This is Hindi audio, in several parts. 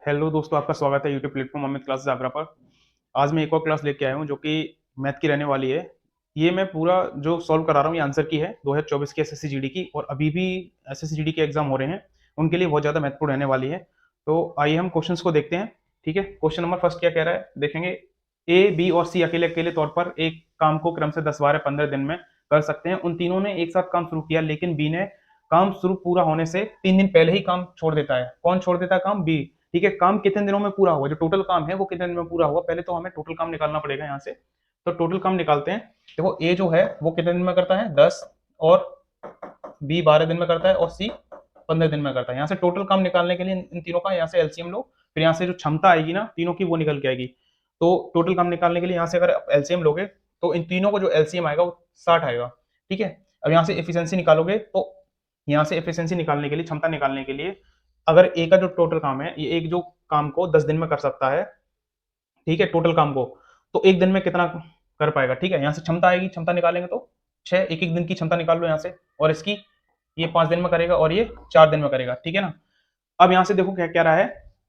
हेलो दोस्तों, आपका स्वागत है YouTube platform Amit classes Agra पर। आज मैं एक और क्लास लेके आया हूँ जो कि मैथ की रहने वाली है। ये मैं पूरा जो सॉल्व करा रहा हूँ ये आंसर की है 2024 की एसएससी जीडी की, और अभी भी एसएससी जीडी के एग्जाम हो रहे हैं, उनके लिए बहुत ज़्यादा महत्वपूर्ण रहने वाली है। तो आइए हम क्वेश्चंस को देखते हैं। ठीक है, क्वेश्चन नंबर फर्स्ट क्या कह रहा है देखेंगे। ए, बी और सी अकेले अकेले तौर पर एक काम को क्रम से 10, 12, 15 दिन में कर सकते हैं। उन तीनों ने एक साथ काम शुरू किया, लेकिन बी ने काम शुरू पूरा होने से 3 दिन पहले ही काम छोड़ देता है। कौन छोड़ देता है काम? बी। ठीक है, काम कितने दिनों में पूरा हुआ, जो टोटल काम है वो कितने दिन में पूरा हुआ, पहले तो हमें टोटल काम निकालना पड़ेगा यहाँ से। तो टोटल काम निकालते हैं। देखो, ए जो है वो कितने दिन में करता है? 10, और बी 12 दिन में करता है, और सी 15 दिन में करता है। यहाँ से टोटल काम निकालने के लिए इन तीनों का यहाँ से एलसीएम लो, फिर यहाँ से जो क्षमता आएगी ना तीनों की वो निकल के आएगी। तो टोटल काम निकालने के लिए यहाँ से अगर एलसीएम लोगे तो इन तीनों को जो एलसीएम आएगा वो 60 आएगा। ठीक है, अब यहाँ से एफिशिएंसी निकालोगे तो यहाँ से एफिशिएंसी निकालने के लिए, क्षमता निकालने के लिए, अगर ए का जो टोटल काम है, ये एक जो काम को 10 दिन में कर सकता है, ठीक है, टोटल काम को, तो एक दिन में कितना कर पाएगा? ठीक है, यहाँ से क्षमता आएगी, क्षमता निकालेंगे तो 6, एक एक दिन की क्षमता निकाल लो यहाँ से, और इसकी ये 5 दिन में करेगा और ये 4 दिन में करेगा। ठीक है ना। अब यहाँ से देखो क्या क्या रहा है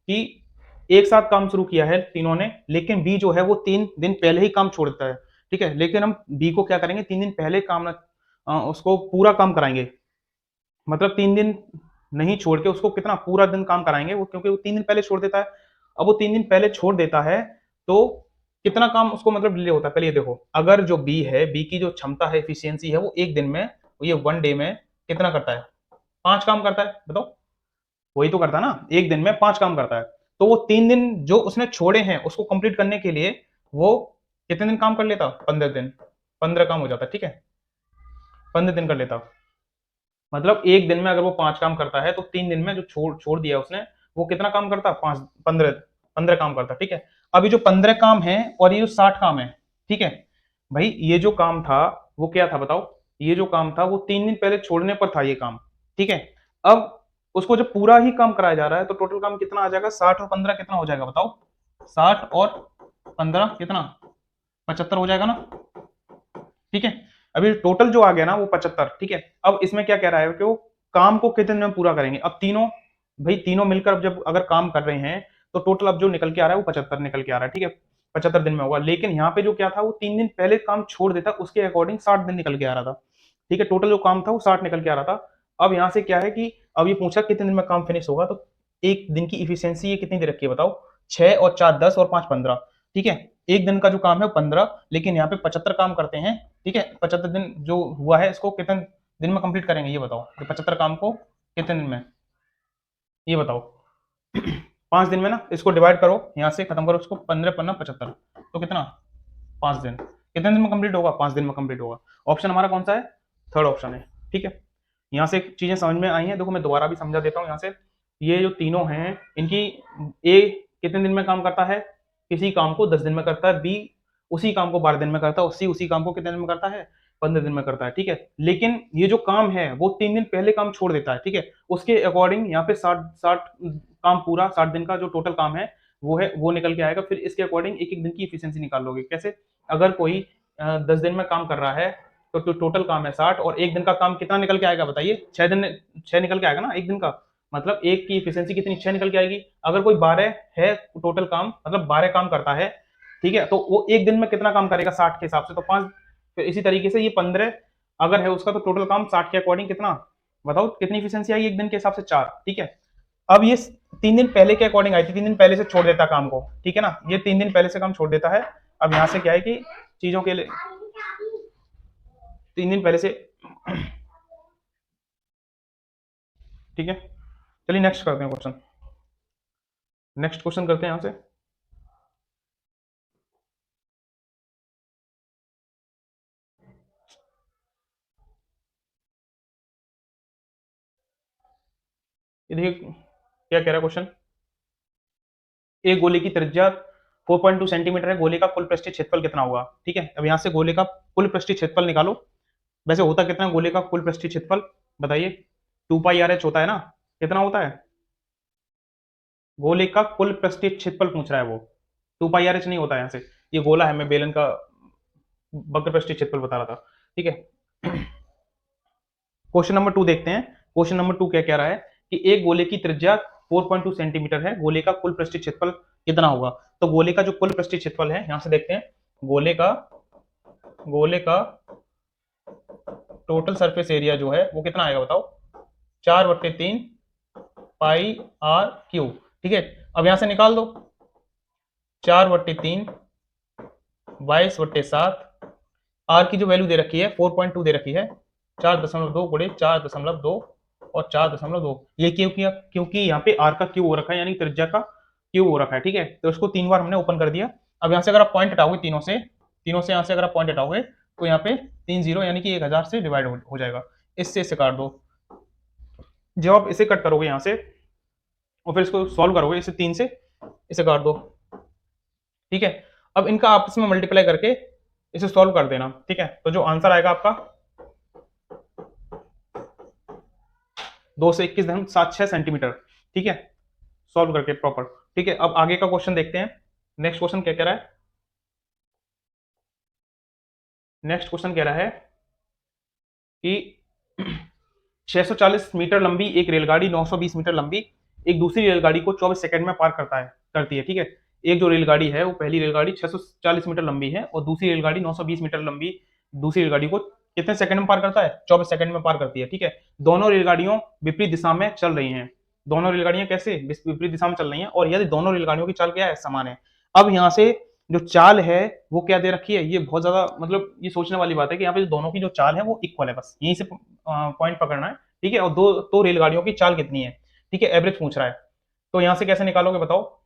कि एक साथ काम शुरू किया है तीनों ने, लेकिन बी जो है वो 3 दिन पहले ही काम छोड़ देता है। ठीक है, लेकिन हम बी को क्या करेंगे, 3 दिन पहले काम उसको पूरा काम कराएंगे। मतलब 3 दिन नहीं छोड़ के उसको कितना पूरा दिन काम कराएंगे वो, क्योंकि वो 3 दिन पहले छोड़ देता है। अब वो 3 दिन पहले छोड़ देता है तो कितना काम उसको मतलब डिले होता है? पहले ये देखो, अगर जो बी है, बी की जो क्षमता है, एफिशिएंसी है, वो एक दिन में, ये 1 डे में कितना करता है? 5 काम करता है। बताओ, वही तो करता है ना, एक दिन में 5 काम करता है। तो वो 3 दिन जो उसने छोड़े हैं उसको कंप्लीट करने के लिए वो कितने दिन काम कर लेता? 15 दिन। 15 काम हो जाता। ठीक है, 15 दिन कर लेता। मतलब एक दिन में अगर वो 5 काम करता है तो 3 दिन में जो छोड़ छोड़ दिया उसने, वो कितना काम करता? 5, 15, 15 काम करता। ठीक है, अभी जो 15 काम है और ये जो 60 काम है, ठीक है भाई, ये जो काम था वो क्या था बताओ? ये जो काम था वो 3 दिन पहले छोड़ने पर था ये काम। ठीक है, अब उसको जब पूरा ही काम कराया जा रहा है तो टोटल काम कितना आ जाएगा? 60 और 15 कितना हो जाएगा बताओ? 60 और 15 कितना? 75 हो जाएगा ना। ठीक है, अभी टोटल जो आ गया ना वो 75। ठीक है, अब इसमें क्या कह रहा है कि वो काम को कितने दिन में पूरा करेंगे? अब तीनों, भाई तीनों मिलकर अब जब अगर काम कर रहे हैं तो टोटल अब जो निकल के आ रहा है वो 75 निकल के आ रहा है। ठीक है, 75 दिन में होगा, लेकिन यहाँ पे जो क्या था वो 3 दिन पहले काम छोड़ देता, उसके अकॉर्डिंग 60 दिन निकल के आ रहा था। ठीक है, टोटल जो काम था वो 60 निकल के आ रहा था। अब यहाँ से क्या है कि अब ये पूछा कितने दिन में काम फिनिश होगा, तो एक दिन की इफिशियंसी ये कितनी दे रखी है बताओ? 6 और 4 10 और 5 15। ठीक है, एक दिन का जो काम है वो 15, लेकिन यहाँ पे 75 काम करते हैं। ठीक है, 75 दिन जो हुआ है इसको कितने दिन में कंप्लीट करेंगे ये बताओ? तो 75 काम को कितने दिन में ये बताओ? 5 दिन में ना। इसको डिवाइड करो, यहाँ से खत्म करो इसको, 15 पन्ना 75, तो कितना? 5 दिन। कितने दिन में कंप्लीट होगा? 5 दिन में कंप्लीट होगा। ऑप्शन हमारा कौन सा है? थर्ड ऑप्शन है। ठीक है, यहाँ से चीजें समझ में आई हैं। देखो मैं दोबारा भी समझा देता हूँ यहाँ से। ये जो तीनों हैं इनकी, ए कितने दिन में काम करता है? किसी काम को 10 दिन में करता है। बी उसी काम को 12 दिन में करता है, और सी उसी काम को कितने दिन में करता है? 15 दिन में करता है। ठीक है, लेकिन ये जो काम है वो 3 दिन पहले काम छोड़ देता है। ठीक है, उसके अकॉर्डिंग यहाँ पे 60 काम पूरा, 60 दिन का जो टोटल काम है वो है वो निकल के आएगा। फिर इसके अकॉर्डिंग एक एक दिन की इफिशियंसी निकाल लोगे। कैसे? अगर कोई 10 दिन में काम कर रहा है तो टोटल काम है 60, और एक दिन का काम कितना निकल के आएगा बताइए? 6 दिन, 6 निकल के आएगा ना एक दिन का। मतलब एक की इफिशियंसी कितनी? 6 निकल के आएगी। अगर कोई 12 है टोटल काम, मतलब 12 काम करता है, ठीक है, तो वो एक दिन में कितना काम करेगा 60 के हिसाब से? तो 5। फिर इसी तरीके से ये 15 अगर है उसका, तो टोटल काम 60 के अकॉर्डिंग कितना? बताओ कितनी इफिशियंसी आएगी एक दिन के हिसाब से? 4। ठीक है, अब ये 3 दिन पहले के अकॉर्डिंग आई थी, 3 दिन पहले से छोड़ देता काम को। ठीक है ना, ये 3 दिन पहले से काम छोड़ देता है। अब यहाँ से क्या है कि चीजों के लिए 3 दिन पहले से ठीक है, चलिए नेक्स्ट करते हैं क्वेश्चन। नेक्स्ट क्वेश्चन करते हैं यहाँ से। ये देखिए क्या कह रहा है क्वेश्चन। एक गोले की त्रिज्या 4.2 सेंटीमीटर है, गोले का कुल पृष्ठीय क्षेत्रफल कितना होगा? ठीक है, अब यहाँ से गोले का कुल पृष्ठीय क्षेत्रफल निकालो। वैसे होता कितना है गोले का कुल पृष्ठीय क्षेत्रफल बताइए? 2 पाई आर एच होता है ना। कितना होता है? गोले का कुल पृष्ठीय क्षेत्रफल पूछ रहा है वो, 2 पाई आर एच नहीं होता है यहाँ से। ये गोला है, मैं बेलन का वक्र पृष्ठीय क्षेत्रफल बता रहा था। ठीक है, क्वेश्चन नंबर 2 देखते हैं। क्वेश्चन नंबर 2 क्या कह रहा है कि एक गोले की त्रिज्या 4.2 सेंटीमीटर है, गोले का कुल पृष्ठीय क्षेत्रफल कितना होगा? तो गोले का जो कुल पृष्ठीय क्षेत्रफल है, यहां से देखते हैं, गोले का टोटल सरफेस एरिया जो है वो कितना आएगा बताओ? 4/3 पाई आर क्यू। ठीक है, अब यहां से निकाल दो, 4/3 22/7, आर की जो वैल्यू दे रखी है 4.2 दे रखी है, 4.2 गुणे 4.2 और 4.2, ये क्योंकि यहाँ पे आर का क्यू हो रखा है, यानी त्रिज्या का क्यू हो रखा है। ठीक है, तो इसको 3 बार हमने ओपन कर दिया। अब यहाँ से अगर आप पॉइंट हटाओगे तीनों से यहाँ से अगर आप पॉइंट हटाओगे तो यहाँ पे 3 0 यानी कि 1000 से डिवाइड हो जाएगा। इससे इसे काट दो। जब आप इसे कट करोगे यहाँ से और फिर इसको सॉल्व करोगे, इसे 3 से इसे काट दो। ठीक है, अब इनका आपस में मल्टीप्लाई करके इसे सॉल्व कर देना। ठीक है, तो जो आंसर आएगा आपका 221.76 सेंटीमीटर। ठीक है, सॉल्व करके प्रॉपर। ठीक है, अब आगे का क्वेश्चन देखते हैं। नेक्स्ट क्वेश्चन क्या कह रहा है? नेक्स्ट क्वेश्चन कह रहा है कि 640 मीटर लंबी एक रेलगाड़ी 920 मीटर लंबी एक दूसरी रेलगाड़ी को 24 सेकंड में पार करती है। ठीक है, एक जो रेलगाड़ी है वो पहली रेलगाड़ी 640 मीटर लंबी है और दूसरी रेलगाड़ी 920 मीटर लंबी दूसरी रेलगाड़ी को कितने सेकंड में पार करता है? 24 सेकंड में पार करती है। ठीक है, दोनों रेलगाड़ियों विपरीत दिशा में चल रही हैं। दोनों रेलगाड़ियां कैसे विपरीत दिशा में चल रही हैं? और यदि दोनों रेलगाड़ियों की चाल क्या है? समान है। अब यहाँ से जो चाल है वो क्या दे रखी है? ये बहुत ज्यादा मतलब ये सोचने वाली बात है कि यहाँ पे दोनों की जो चाल है वो इक्वल है, बस यहीं से पॉइंट पकड़ना है। ठीक है, और दो रेलगाड़ियों की चाल कितनी है? ठीक है, एवरेज पूछ रहा है। तो यहाँ से कैसे निकालोगे बताओ?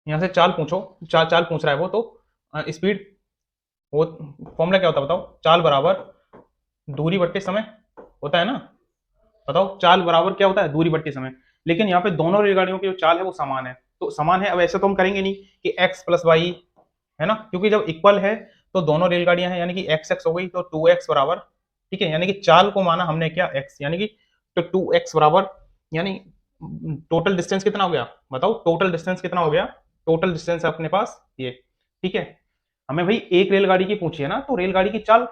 यहाँ से चाल पूछो, चाल पूछ रहा है वो, तो स्पीड, वो फॉर्मूला क्या होता है बताओ? चाल बराबर दूरी बट्टे समय होता है ना। बताओ चाल बराबर क्या होता है? दूरी बट्टे समय। लेकिन यहाँ पे दोनों रेलगाड़ियों की जो चाल है वो समान है, तो समान है। अब ऐसे तो हम करेंगे नहीं कि x प्लस वाई है ना, क्योंकि जब इक्वल है तो दोनों रेलगाड़ियां हैं, यानी कि x हो गई तो 2x बराबर। ठीक है, यानी कि चाल को माना हमने क्या? x, यानी कि तो 2x बराबर, यानी टोटल डिस्टेंस कितना हो गया बताओ? टोटल डिस्टेंस कितना हो गया? टोटल डिस्टेंस है अपने पास ये। ठीक है, हमें भाई एक रेलगाड़ी की पूछी है ना, तो रेलगाड़ी की चाल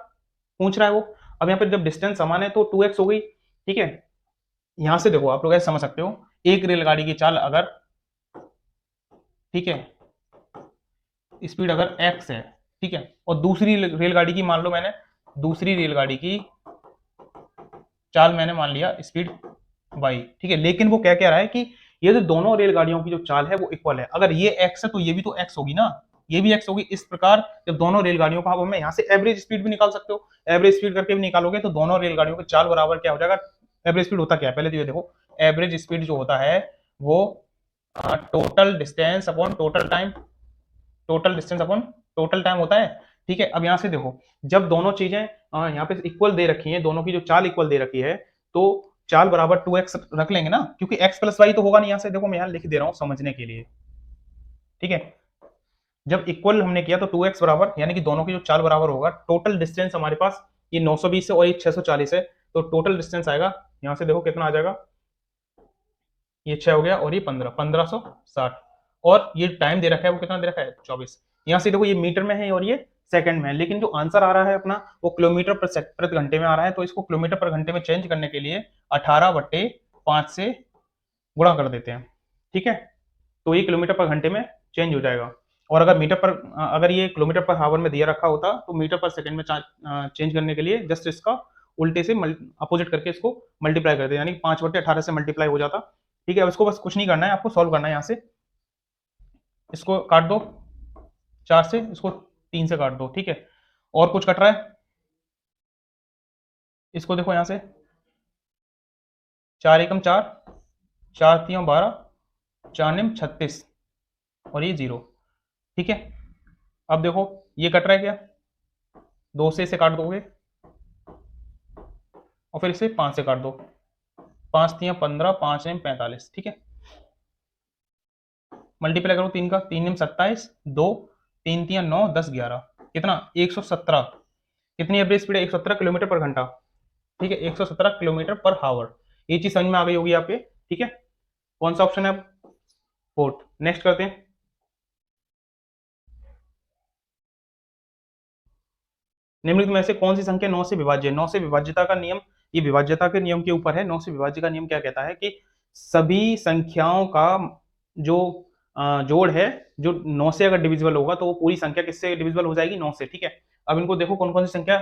पूछ रहा है वो। अब यहाँ पे जब डिस्टेंस समान है तो 2x हो गई। ठीक है, यहां से देखो आप लोग ऐसे समझ सकते हो, एक रेलगाड़ी की चाल अगर, ठीक है, स्पीड अगर x है, ठीक है, और दूसरी रेलगाड़ी की मान लो मैंने, दूसरी रेलगाड़ी की चाल मैंने मान लिया स्पीड y। ठीक है, लेकिन वो क्या कह रहा है कि ये जो दोनों रेलगाड़ियों की जो चाल है वो इक्वल है। अगर ये x है तो ये भी तो x होगी ना, ये भी x होगी। इस प्रकार जब दोनों रेलगाड़ियों का, अब हमें यहाँ से एवरेज स्पीड भी निकाल सकते हो, एवरेज स्पीड करके भी निकालोगे तो दोनों रेलगाड़ियों की चाल बराबर क्या हो जाएगा? एवरेज स्पीड होता क्या है पहले तो ये देखो। एवरेज स्पीड जो होता है वो total distance upon total time, total distance upon total time होता है। ठीक है, अब यहां से देखो, जब दोनों चीजें यहाँ पे इक्वल दे रखी हैं, दोनों की जो चाल इक्वल दे रखी है, तो चाल बराबर 2x रख लेंगे ना, क्योंकि x प्लस वाई तो होगा नहीं। यहां से देखो मैं यहाँ लिख दे रहा हूँ समझने के लिए। ठीक है, जब इक्वल हमने किया तो 2x बराबर, यानी कि दोनों की जो चाल बराबर होगा, टोटल डिस्टेंस हमारे पास ये 920 है और ये 640 है, तो टोटल डिस्टेंस आएगा यहां से देखो कितना आ जाएगा, ये 6 हो गया और ये 1560, और ये टाइम दे रखा है वो कितना दे रखा है? 24। यहाँ से देखो ये मीटर में है और ये सेकंड में है, लेकिन जो आंसर आ रहा है अपना वो किलोमीटर प्रति घंटे में आ रहा है, तो इसको किलोमीटर पर घंटे में चेंज करने के लिए 18/5 से गुणा कर देते हैं। ठीक है, तो ये किलोमीटर पर घंटे में चेंज हो जाएगा। और अगर मीटर पर, अगर ये किलोमीटर पर हावर में दिया रखा होता तो मीटर पर सेकंड में चेंज करने के लिए जस्ट इसका उल्टे से अपोजिट करके इसको मल्टीप्लाई कर दे, यानी 5/18 से मल्टीप्लाई हो जाता। ठीक है, अब इसको बस कुछ नहीं करना है, आपको सॉल्व करना है। यहाँ से इसको काट दो 4 से, इसको 3 से काट दो। ठीक है, और कुछ कट रहा है? इसको देखो यहाँ से, 4 एकम 4, 4 3 12, 4 निम 36 और ये 0। ठीक है, अब देखो ये कट रहा है क्या? 2 से इसे काट दोगे और फिर इसे 5 से काट दो, 5 3 15, 5 निम 45। ठीक है, मल्टीप्लाई करो 3 का, 3 निम 27, 2 3 3 9 10 11, कितना? 117। कितनी एवरेज स्पीड है? 117 किलोमीटर पर घंटा। ठीक है, 117 किलोमीटर पर हावर। ये चीज समझ में आ गई होगी आपके। ठीक है, कौन सा ऑप्शन है अब? फोर्थ। नेक्स्ट करते हैं। निम्नलिखित में से कौन सी संख्या 9 से विभाज्य है? 9 से विभाज्यता का नियम, ये विभाज्यता के नियम के ऊपर है। 9 से विभाज्य का नियम क्या कहता है कि सभी संख्याओं का जो जोड़ है, जो 9 से अगर डिविजिबल होगा तो वो पूरी संख्या किससे डिविजिबल हो जाएगी, 9 से। ठीक है, अब इनको देखो कौन कौन सी संख्या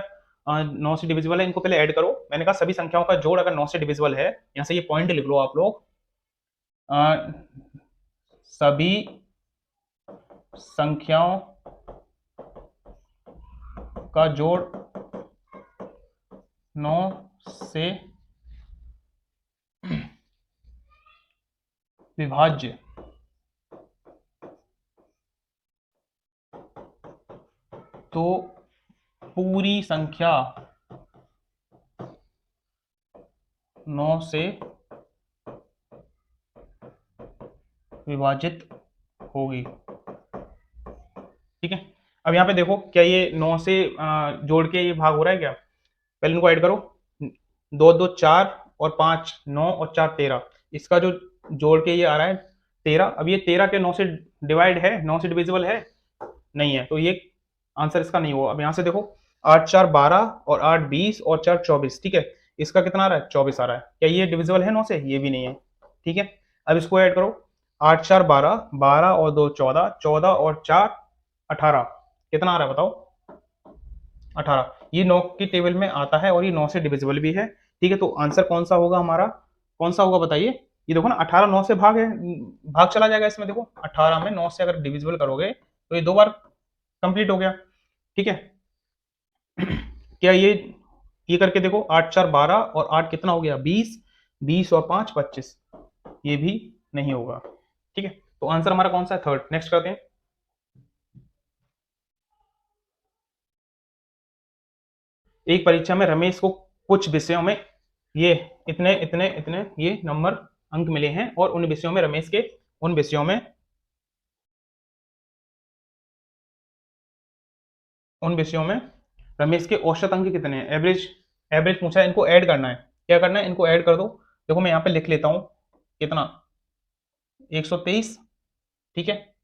9 से डिविजिबल है, इनको पहले ऐड करो। मैंने कहा सभी संख्याओं का जोड़ अगर 9 से डिविजिबल है, यहाँ से ये पॉइंट लिख लो आप लोग, सभी संख्याओं का जोड़ 9 से विभाज्य तो पूरी संख्या 9 से विभाजित होगी। ठीक है, अब यहाँ पे देखो क्या ये 9 से जोड़ के ये भाग हो रहा है क्या? पहले इनको ऐड करो, 2 2 4 और 5 9 और 4 13, इसका जो जोड़ के ये आ रहा है 13। अब ये 13 के 9 से डिवाइड है, 9 से डिविजिबल है नहीं है, तो ये आंसर इसका नहीं होगा। अब यहाँ से देखो 8 4 12 और 8 20 और 4 24। ठीक है, इसका कितना आ रहा है? 24 आ रहा है। क्या ये डिविजिबल है 9 से? ये भी नहीं है। ठीक है, अब इसको ऐड करो, 8 4 12, 12 और 2 14, 14 और 4 18, कितना आ रहा है बताओ? 18। ये 9 की टेबल में आता है और ये 9 से डिविजिबल भी है। ठीक है, तो आंसर कौन सा होगा हमारा? कौन सा होगा बताइए? ये देखो ना, 18 9 से भाग है, भाग चला जाएगा इसमें। देखो 18 में 9 से अगर डिविजिबल करोगे तो ये 2 बार कंप्लीट हो गया। ठीक है, क्या ये करके देखो, 8 4 12 और 8 कितना हो गया? 20, 20 और 5 25, ये भी नहीं होगा। ठीक है, तो आंसर हमारा कौन सा है? थर्ड। नेक्स्ट करते हैं। एक परीक्षा में रमेश को कुछ विषयों में ये इतने इतने इतने ये नंबर अंक मिले हैं, और उन विषयों में रमेश के उन विषयों में उन विषयों में रमेश के औसत अंक कितने हैं? एवरेज, एवरेज पूछा है, इनको ऐड करना है। क्या करना है? इनको ऐड कर दो। देखो मैं यहाँ पे लिख लेता हूं, कितना? 123, ठीक है,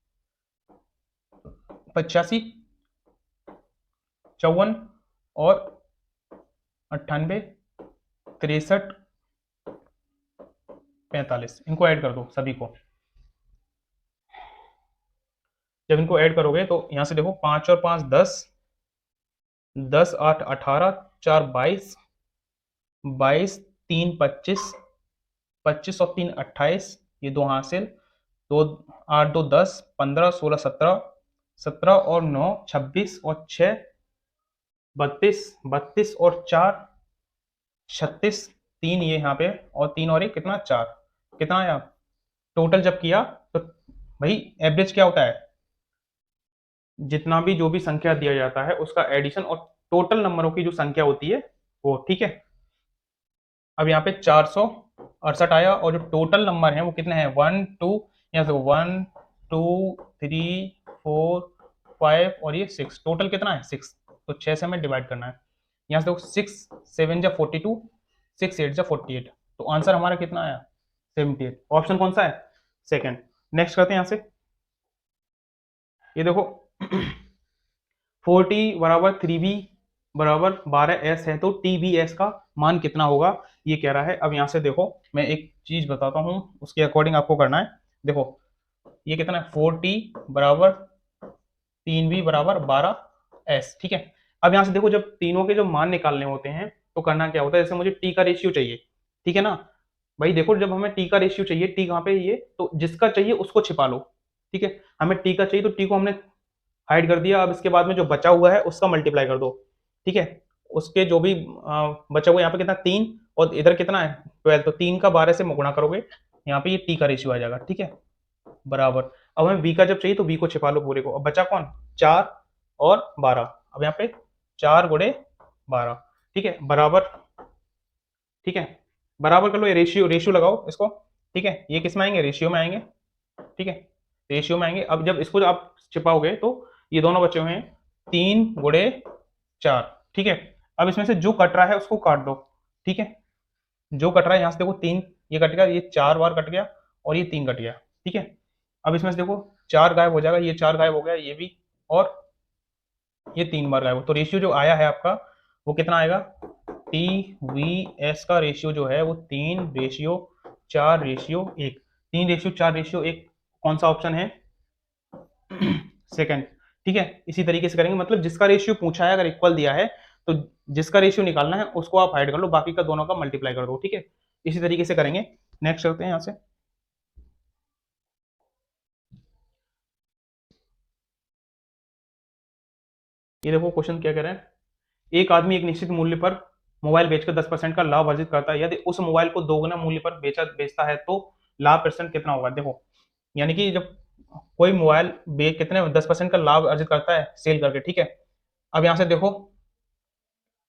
85, 54 और 98, 63, 45, इनको ऐड कर दो सभी को। जब इनको ऐड करोगे तो यहां से देखो 5 और 5 10, 10 8 18, 4 22, 22 3 25, 25 और 3 28, ये दो हासिल, दो 8 2 10, 15 16 17, 17 और 9 26 और 6 32, 32 और 4 36, 3 ये यहाँ पे, और 3 और 1 कितना? 4। कितना आया टोटल जब किया? तो भाई एवरेज क्या होता है? जितना भी जो भी संख्या दिया जाता है उसका एडिशन और टोटल नंबरों की जो संख्या होती है वो। ठीक है, अब यहाँ पे 468 आया, और जो टोटल नंबर है वो कितने हैं? 1 2, यहाँ से 1 2 3 4 5 और ये 6, टोटल कितना है? 6। तो 6 से हमें डिवाइड करना है। यहाँ से देखो 6 7 जा 42, 6 8 जा 48, तो आंसर हमारा कितना आया? 78। ऑप्शन कौन सा है? सेकंड। नेक्स्ट करते हैं यहाँ से। ये देखो 40 बराबर 3b बराबर 12s है, तो TBS का मान कितना होगा, ये कह रहा है। अब यहाँ से देखो मैं एक चीज बताता हूँ, उसके अकॉर्डिंग आपको करना है। देखो ये कितना है? 4t बराबर 3b बराबर 12s। ठीक है, अब यहाँ से देखो जब तीनों के जो मान निकालने होते हैं तो करना क्या होता है? जैसे मुझे t का रेशियो चाहिए, ठीक है ना भाई? देखो जब हमें t का रेशियो चाहिए, t कहाँ पे? ये तो जिसका चाहिए उसको छिपा लो। ठीक है, हमें t का चाहिए तो t को हमने हाइड कर दिया। अब इसके बाद में जो बचा हुआ है उसका मल्टीप्लाई कर दो। ठीक है, उसके जो भी बचा हुआ यहाँ पे कितना? 3, और इधर कितना है? 12, तो 3 का 12 से गुणा करोगे, यहाँ पे ये टी का रेशियो आ जाएगा। ठीक है, बराबर। अब हमें बी का जब चाहिए तो बी को छिपा लो पूरे को। अब बचा कौन? 4 और 12। अब यहाँ पे 4 गुणे 12, ठीक है, बराबर। ठीक है, बराबर कर लो, ये रेशियो, रेशियो लगाओ इसको। ठीक है, ये किस में आएंगे? रेशियो में आएंगे। ठीक है, रेशियो में आएंगे। अब जब इसको आप छिपाओगे तो ये दोनों बचे हुए हैं 3 गुणे 4। ठीक है, अब इसमें से जो कट रहा है उसको काट दो। ठीक है, जो कट रहा है यहाँ से देखो 3 ये कट गया, ये 4 बार कट गया, और ये 3 कट गया। ठीक है, अब इसमें से देखो 4 गायब हो जाएगा, ये 4 गायब हो गया, ये भी, और ये 3 बार गायब हो। तो रेशियो जो आया है आपका वो कितना आएगा? टी वी एस का रेशियो जो है वो 3 रेशियो 3:4:1, 3:4:1 कौन सा ऑप्शन है? सेकंड। ठीक है, इसी तरीके से करेंगे, मतलब जिसका रेशियो पूछा है अगर इक्वल दिया है तो जिसका रेशियो निकालना है उसको आप हाइड कर लो, बाकी का दोनों का मल्टीप्लाई कर दो। ठीक है, इसी तरीके से करेंगे। नेक्स्ट करते हैं यहां से। ये देखो क्वेश्चन क्या कह रहे हैं, एक आदमी एक निश्चित मूल्य पर मोबाइल बेचकर 10% का लाभ अर्जित करता है, यदि उस मोबाइल को दोगुना मूल्य पर बेचता है तो लाभ परसेंट कितना होगा? देखो, यानी कि जब कोई मोबाइल कितने 10% का लाभ अर्जित करता है सेल करके, ठीक है। अब यहां से देखो,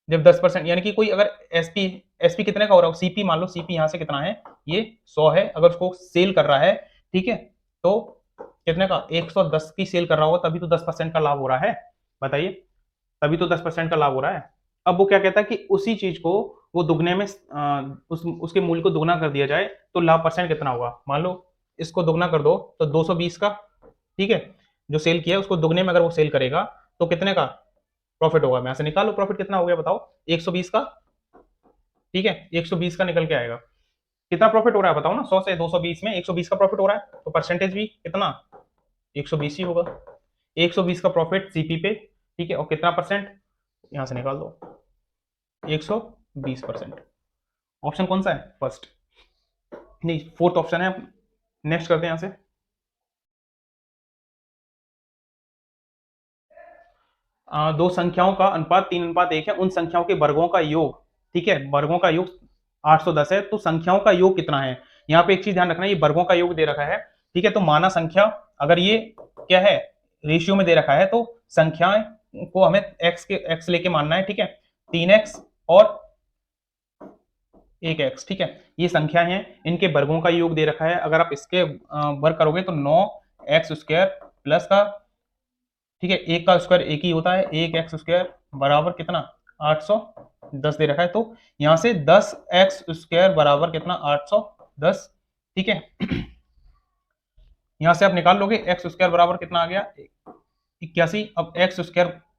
जब 10% यानी कि कोई अगर एसपी एसपी कितने का हो रहा है, सीपी मान लो, सीपी यहां से कितना है, ये 100 है, अगर उसको सेल कर रहा है, ठीक है, तो कितने का 110 की सेल कर रहा होगा, तभी तो 10% का लाभ हो रहा है। बताइए, तभी तो 10% का लाभ हो रहा है। अब वो क्या कहता है कि उसी चीज को वो दुगने में उसके मूल्य को दुगना कर दिया जाए तो लाभ परसेंट कितना होगा? मान लो इसको दुगना कर दो तो 220 का, ठीक है, जो सेल किया है उसको दुगने में अगर वो सेल करेगा तो कितने का प्रॉफिट होगा? मैं से निकालो प्रॉफिट कितना हो गया, बताओ। 120 का, ठीक है, 120 का निकल के आएगा। कितना प्रॉफिट हो रहा है बताओ ना, 100 से 220 में 120 का प्रॉफिट हो रहा है, तो परसेंटेज भी कितना 120 ही होगा। 120 का प्रॉफिट सीपी पे, ठीक है, और कितना परसेंट यहां से निकाल दो, 120%। ऑप्शन कौन सा है? फर्स्ट, नहीं फोर्थ ऑप्शन है। नेक्स्ट करते हैं यहां से। दो संख्याओं का अनुपात 3:1 है, उन संख्याओं के वर्गों का योग, ठीक है, वर्गों का योग 810 है, तो संख्याओं का योग कितना है? यहाँ पे एक चीज ध्यान रखना, ये वर्गों का योग दे रखा है, ठीक है, तो माना संख्या अगर ये क्या है, रेशियो में दे रखा है, तो संख्याएं को हमें एक्स लेके मानना है, ठीक है, 3x और 1x, ठीक है, ये संख्या है, इनके वर्गों का योग दे रखा है, अगर आप इसके वर्ग करोगे तो 9x² प्लस का, ठीक है, एक का स्क्वायर एक ही होता है, 1x² बराबर कितना 810 दे रखा है, तो यहां से 10x² बराबर कितना 810, ठीक है। यहां से आप निकाल लोगे x² बराबर कितना आ गया 81। अब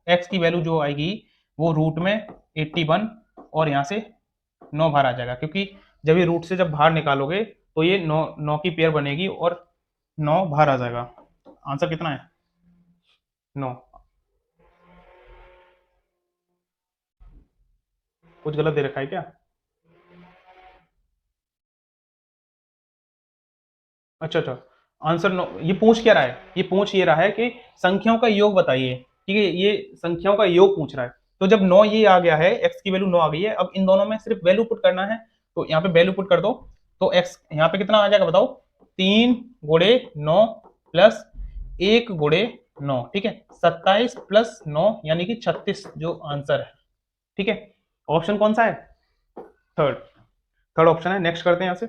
x की वैल्यू जो आएगी वो रूट में 81 और यहां से 9 बाहर आ जाएगा, क्योंकि जब ये रूट से जब बाहर निकालोगे तो ये 9 की पेयर बनेगी और 9 बाहर आ जाएगा। आंसर कितना है? 9। कुछ गलत दे रखा है क्या? अच्छा अच्छा, आंसर 9। ये पूछ क्या रहा है? ये पूछ ये रहा है कि संख्याओं का योग बताइए, ठीक है, ये संख्याओं का योग पूछ रहा है। तो जब 9 ये आ गया है, x की वैल्यू 9 आ गई है, अब इन दोनों में सिर्फ वैल्यू पुट करना है, तो यहाँ पे वैल्यू पुट कर दो, तो x यहाँ पे कितना आ जाएगा बताओ, 3 × 9 प्लस 1 × 9, ठीक है, 27 प्लस 9 यानी कि 36 जो आंसर है, ठीक है। ऑप्शन कौन सा है? थर्ड, थर्ड ऑप्शन है। नेक्स्ट करते हैं यहाँ से।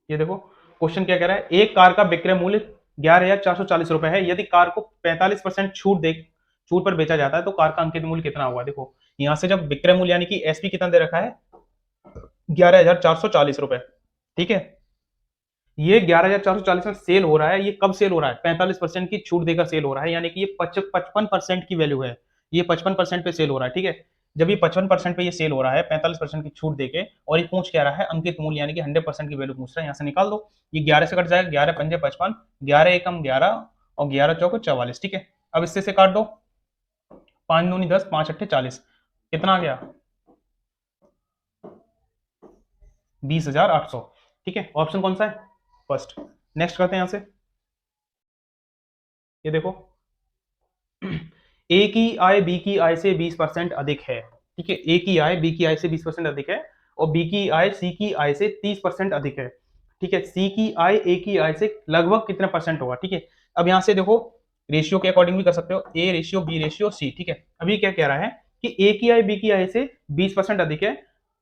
ये देखो क्वेश्चन क्या कह रहा है, एक कार का विक्रय मूल्य 11,440 रुपए है, यदि कार को 45% छूट पर बेचा जाता है तो कार का अंकित मूल्य कितना होगा? देखो यहां से जब विक्रय मूल्य यानी कि एसपी कितना दे रखा है, 11,440 रुपए, ठीक है, ये 11,440 में सेल हो रहा है, ये कब सेल हो रहा है? 45% की छूट देकर सेल हो रहा है, यानी कि ये 55% की वैल्यू है, ये 55% पे सेल हो रहा है, ठीक है। जब ये 55% पे ये सेल हो रहा है 45% की छूट देके, और ये पूछ क्या रहा है, अंकित मूल्य यानी कि 100% की वैल्यू पूछ रहा है, यहाँ से निकाल दो, ये 11 से कट जाएगा, 11×5 = 55, 11×1 = 11 और 11×4 = 44, ठीक है। अब इससे से काट दो, 5×2 = 10, 5×8 = 40, कितना आ गया 20,800, ठीक है। ऑप्शन कौन सा है? फर्स्ट। नेक्स्ट करते हैं यहां से। ये देखो ए की आय बी की आय से 20% अधिक है, ठीक है, ए की आय बी की आय से 20% अधिक है और बी की आय सी की आय से 30% अधिक है, ठीक है। सी की आय ए की आय से लगभग कितने परसेंट होगा, ठीक है। अब यहां से देखो रेशियो के अकॉर्डिंग भी कर सकते हो, A ratio B ratio C, ठीक है। अभी क्या कह रहा है कि ए की आय बी की आय से 20% अधिक है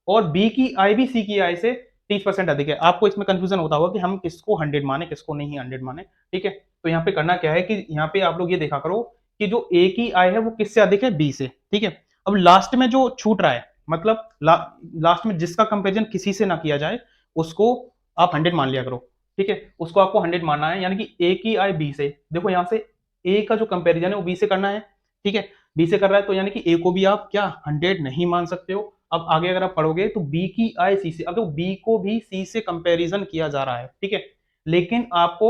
और बी की आय भी सी की आय से 30% अधिक है। आपको इसमें कंफ्यूजन होता होगा कि हम किसको 100 माने किसको नहीं 100 माने, ठीक है। तो यहाँ पे करना क्या है कि यहाँ पे आप लोग ये देखा करो कि जो ए की आय है वो किससे अधिक है? बी से, ठीक है। अब लास्ट में जो छूट रहा है, मतलब लास्ट में जिसका कंपेरिजन किसी से ना किया जाए उसको आप 100 मान लिया करो, ठीक है, उसको आपको 100 मानना है, यानी कि ए की आय बी से। देखो यहाँ से ए का जो कंपेरिजन है वो बी से करना है, ठीक है, बी से कर रहा है, तो यानी कि ए को भी आप क्या 100 नहीं मान सकते हो, अब आगे अगर आप पढ़ोगे तो बी की आय सी से, अगर बी को भी सी से कंपैरिजन किया जा रहा है, ठीक है, लेकिन आपको